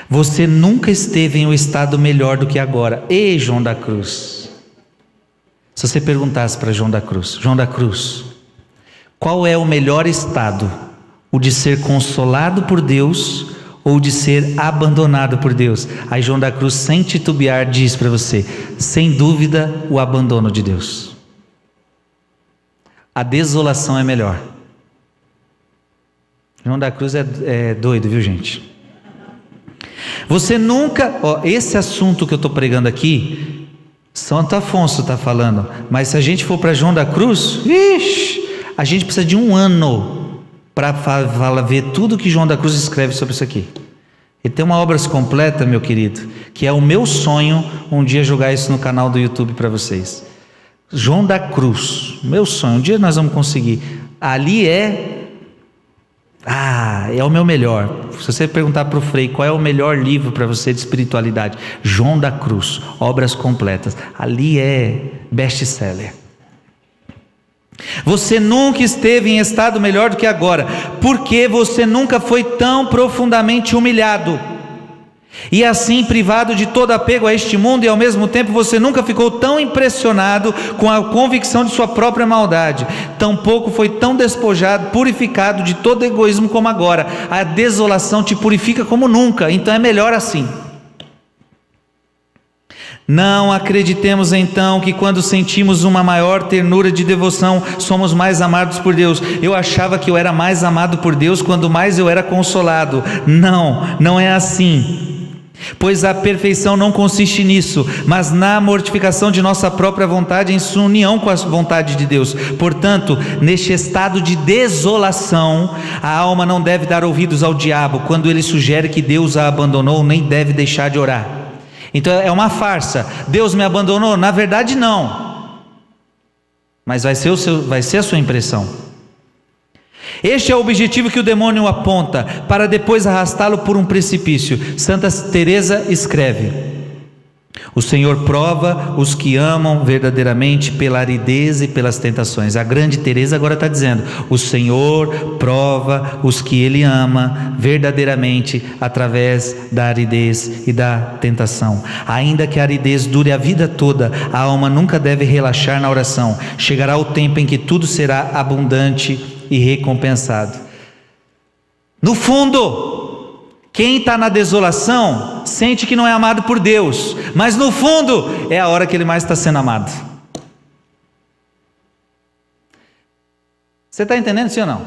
[SPEAKER 1] você nunca esteve em um estado melhor do que agora. Ei, João da Cruz, se você perguntasse para João da Cruz, qual é o melhor estado? O de ser consolado por Deus ou de ser abandonado por Deus? Aí João da Cruz, sem titubear, diz para você: sem dúvida, o abandono de Deus. A desolação é melhor. João da Cruz é doido, viu, gente? Você nunca, esse assunto que eu estou pregando aqui, Santo Afonso está falando, mas se a gente for para João da Cruz, a gente precisa de um ano para ver tudo que João da Cruz escreve sobre isso aqui. Ele tem uma obra completa, meu querido, que é o meu sonho um dia jogar isso no canal do YouTube para vocês. João da Cruz, meu sonho, um dia nós vamos conseguir. Ali é o meu melhor. Se você perguntar para o Frei qual é o melhor livro para você de espiritualidade, João da Cruz, obras completas, ali é best-seller. Você nunca esteve em estado melhor do que agora, porque você nunca foi tão profundamente humilhado e assim privado de todo apego a este mundo, e ao mesmo tempo você nunca ficou tão impressionado com a convicção de sua própria maldade, tampouco foi tão despojado, purificado de todo egoísmo como agora. A desolação te purifica como nunca, então é melhor assim. Não acreditemos então que quando sentimos uma maior ternura de devoção, somos mais amados por Deus. Eu achava que eu era mais amado por Deus quando mais eu era consolado. Não é assim. Pois a perfeição não consiste nisso, mas na mortificação de nossa própria vontade em sua união com a vontade de Deus. Portanto, neste estado de desolação, a alma não deve dar ouvidos ao diabo quando ele sugere que Deus a abandonou, nem deve deixar de orar. Então é uma farsa. Deus me abandonou? Na verdade não, mas vai ser a sua impressão. Este é o objetivo que o demônio aponta, para depois arrastá-lo por um precipício. Santa Teresa escreve: o Senhor prova os que amam verdadeiramente pela aridez e pelas tentações. A grande Teresa agora está dizendo: o Senhor prova os que Ele ama verdadeiramente através da aridez e da tentação. Ainda que a aridez dure a vida toda, a alma nunca deve relaxar na oração. Chegará o tempo em que tudo será abundante e recompensado. No fundo, quem está na desolação sente que não é amado por Deus, mas no fundo é a hora que ele mais está sendo amado. Você está entendendo, sim ou não?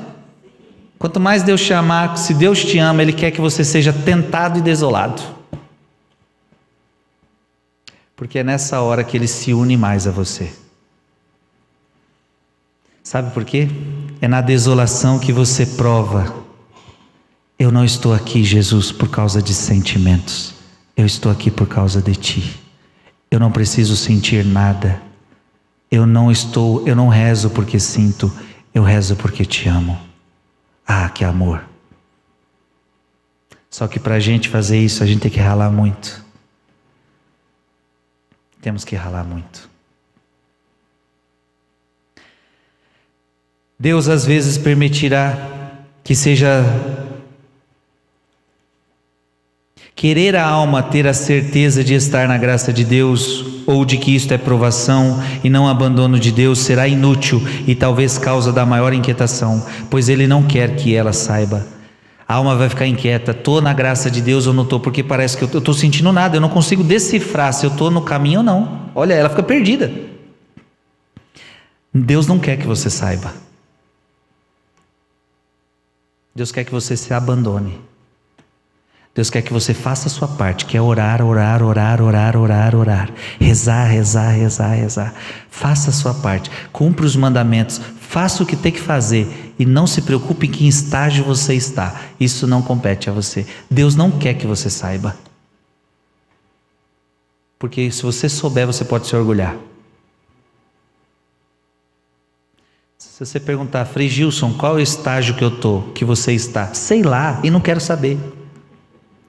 [SPEAKER 1] Quanto mais Deus te amar, se Deus te ama, Ele quer que você seja tentado e desolado, porque é nessa hora que Ele se une mais a você. Sabe por quê? É na desolação que você prova: eu não estou aqui, Jesus, por causa de sentimentos, eu estou aqui por causa de Ti. Eu não preciso sentir nada, eu não rezo porque sinto, eu rezo porque Te amo. Ah, que amor! Só que para a gente fazer isso, a gente tem que ralar muito. Temos que ralar muito. Deus às vezes permitirá que seja querer a alma ter a certeza de estar na graça de Deus, ou de que isto é provação e não abandono de Deus, será inútil e talvez causa da maior inquietação, pois Ele não quer que ela saiba. A alma vai ficar inquieta, estou na graça de Deus ou não estou, porque parece que eu estou sentindo nada, eu não consigo decifrar se eu estou no caminho ou não. Olha, ela fica perdida. Deus não quer que você saiba. Deus quer que você se abandone. Deus quer que você faça a sua parte, que é orar, orar, orar, orar, orar, orar. Rezar, rezar, rezar, rezar. Faça a sua parte, cumpra os mandamentos, faça o que tem que fazer e não se preocupe em que estágio você está. Isso não compete a você. Deus não quer que você saiba. Porque se você souber, você pode se orgulhar. Se você perguntar, Frei Gilson, qual é o estágio que eu estou, que você está? Sei lá, e não quero saber.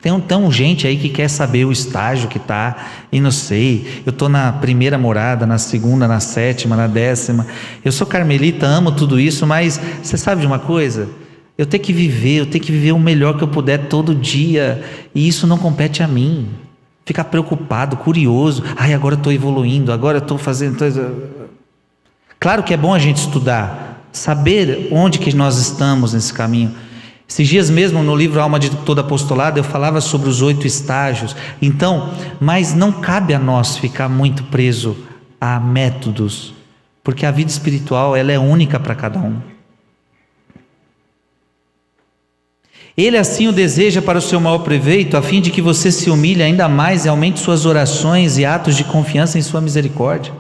[SPEAKER 1] Tem gente aí que quer saber o estágio que está, e não sei, eu estou na primeira morada, na segunda, na sétima, na 10ª, eu sou carmelita, amo tudo isso, mas você sabe de uma coisa? Eu tenho que viver o melhor que eu puder todo dia, e isso não compete a mim. Ficar preocupado, curioso, agora eu estou evoluindo, agora eu estou fazendo... Claro que é bom a gente estudar, saber onde que nós estamos nesse caminho. Esses dias mesmo, no livro Alma de Todo Apostolado, eu falava sobre os 8 estágios. Então, mas não cabe a nós ficar muito preso a métodos, porque a vida espiritual, ela é única para cada um. Ele assim o deseja para o seu maior proveito, a fim de que você se humilhe ainda mais e aumente suas orações e atos de confiança em sua misericórdia.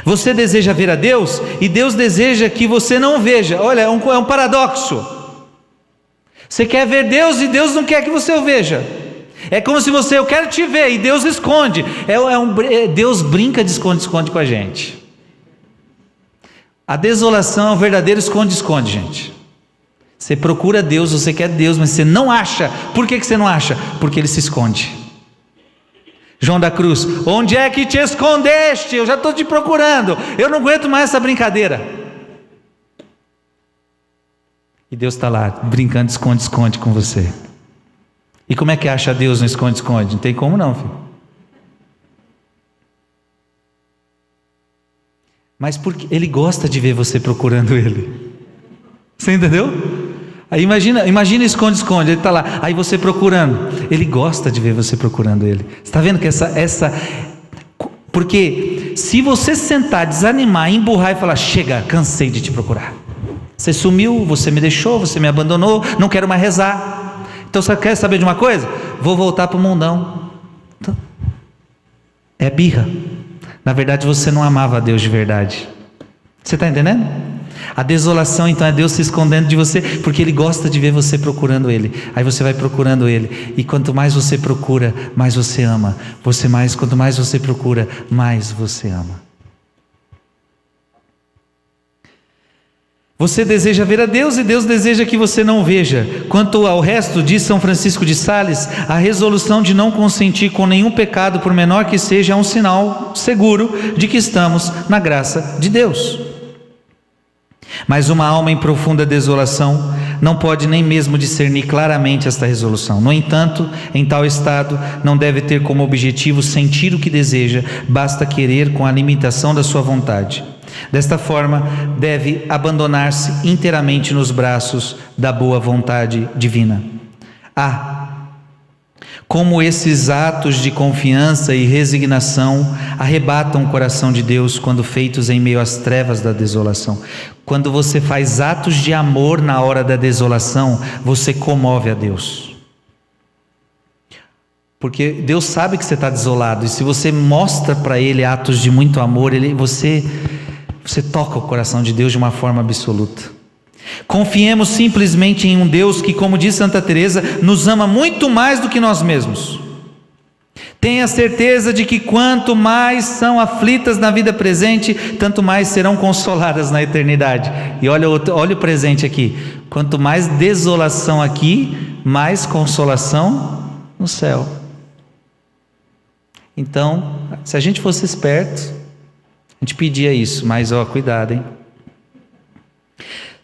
[SPEAKER 1] Você deseja ver a Deus, e Deus deseja que você não veja. Olha, é um paradoxo. Você quer ver Deus e Deus não quer que você o veja. É como se eu quero te ver e Deus esconde. Deus brinca de esconde-esconde com a gente. A desolação é um verdadeiro esconde-esconde, gente. Você procura Deus, você quer Deus, mas você não acha. Por que você não acha? Porque Ele se esconde. João da Cruz, onde é que te escondeste? Eu já estou te procurando, eu não aguento mais essa brincadeira. E Deus está lá, brincando esconde-esconde com você. E como é que acha Deus no esconde-esconde? Não tem como não, filho. Mas porque Ele gosta de ver você procurando Ele. Você entendeu? Aí imagina esconde-esconde, Ele está lá, aí você procurando. Ele gosta de ver você procurando Ele. Você está vendo que porque se você sentar, desanimar, emburrar e falar, chega, cansei de te procurar. Você sumiu, você me deixou, você me abandonou, não quero mais rezar. Então você quer saber de uma coisa? Vou voltar para o mundão. Então, é birra. Na verdade você não amava a Deus de verdade. Você está entendendo? A desolação então é Deus se escondendo de você, porque Ele gosta de ver você procurando Ele. Aí você vai procurando Ele, e quanto mais você procura, mais você ama. Quanto mais você procura, mais você ama. Você deseja ver a Deus e Deus deseja que você não veja. Quanto ao resto, diz São Francisco de Sales, a resolução de não consentir com nenhum pecado, por menor que seja, é um sinal seguro de que estamos na graça de Deus. Mas uma alma em profunda desolação não pode nem mesmo discernir claramente esta resolução. No entanto, em tal estado, não deve ter como objetivo sentir o que deseja, basta querer com a limitação da sua vontade. Desta forma, deve abandonar-se inteiramente nos braços da boa vontade divina. Como esses atos de confiança e resignação arrebatam o coração de Deus quando feitos em meio às trevas da desolação. Quando você faz atos de amor na hora da desolação, você comove a Deus. Porque Deus sabe que você está desolado, e se você mostra para Ele atos de muito amor, você toca o coração de Deus de uma forma absoluta. Confiemos simplesmente em um Deus que, como diz Santa Teresa, nos ama muito mais do que nós mesmos. Tenha certeza de que quanto mais são aflitas na vida presente, tanto mais serão consoladas na eternidade. E olha o presente aqui, quanto mais desolação aqui, mais consolação no céu. Então, se a gente fosse esperto, a gente pedia isso, mas cuidado, hein?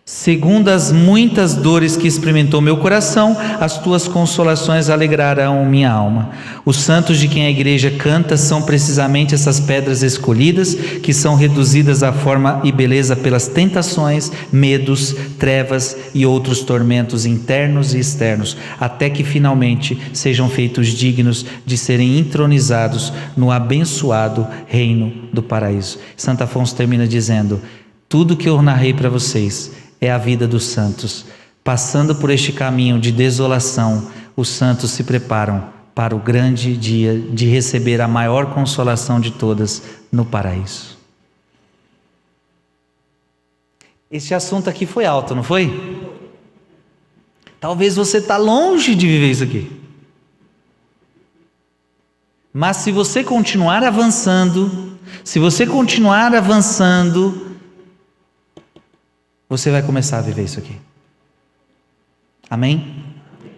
[SPEAKER 1] Segundo as muitas dores que experimentou meu coração, as tuas consolações alegrarão minha alma. Os santos de quem a igreja canta são precisamente essas pedras escolhidas, que são reduzidas à forma e beleza pelas tentações, medos, trevas e outros tormentos internos e externos, até que finalmente sejam feitos dignos de serem entronizados no abençoado reino do paraíso. Santo Afonso termina dizendo: tudo que eu narrei para vocês é a vida dos santos. Passando por este caminho de desolação, os santos se preparam para o grande dia de receber a maior consolação de todas no paraíso. Este assunto aqui foi alto, não foi? Talvez você está longe de viver isso aqui. Mas se você continuar avançando, você vai começar a viver isso aqui. Amém?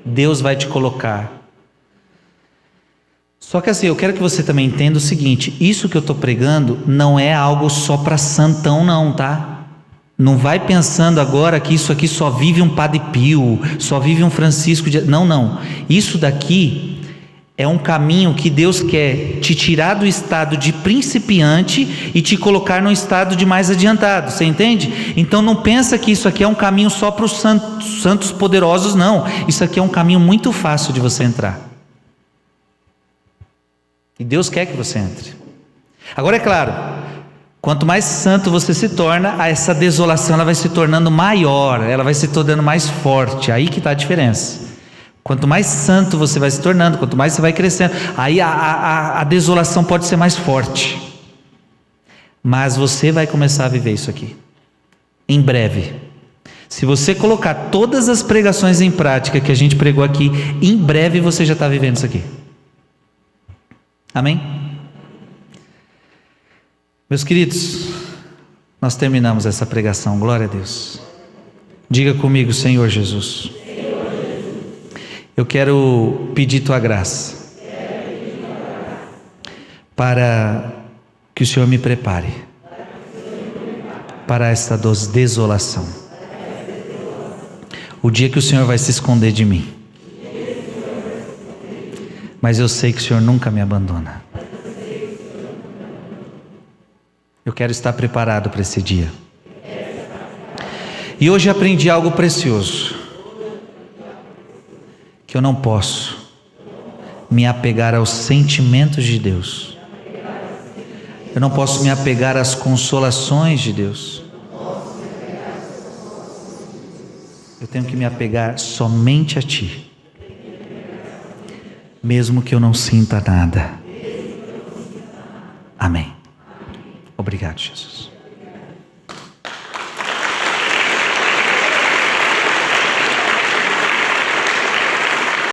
[SPEAKER 1] Deus vai te colocar. Só que assim, eu quero que você também entenda o seguinte: isso que eu estou pregando não é algo só para santão não, tá? Não vai pensando agora que isso aqui só vive um Padre Pio, só vive um Francisco de... Não. Isso daqui é um caminho que Deus quer te tirar do estado de principiante e te colocar no estado de mais adiantado, você entende? Então não pensa que isso aqui é um caminho só para os santos poderosos, não. Isso aqui é um caminho muito fácil de você entrar. E Deus quer que você entre. Agora é claro, quanto mais santo você se torna, essa desolação ela vai se tornando maior, ela vai se tornando mais forte, aí que está a diferença. Quanto mais santo você vai se tornando, quanto mais você vai crescendo, aí a desolação pode ser mais forte. Mas você vai começar a viver isso aqui. Em breve. Se você colocar todas as pregações em prática que a gente pregou aqui, em breve você já está vivendo isso aqui. Amém? Meus queridos, nós terminamos essa pregação. Glória a Deus. Diga comigo: Senhor Jesus, eu quero pedir tua graça para que o Senhor me prepare para esta desolação. O dia que o Senhor vai se esconder de mim. Mas eu sei que o Senhor nunca me abandona. Eu quero estar preparado para esse dia. E hoje aprendi algo precioso. Que eu não posso me apegar aos sentimentos de Deus. Eu não posso me apegar às consolações de Deus. Eu tenho que me apegar somente a Ti. Mesmo que eu não sinta nada. Amém. Obrigado, Jesus.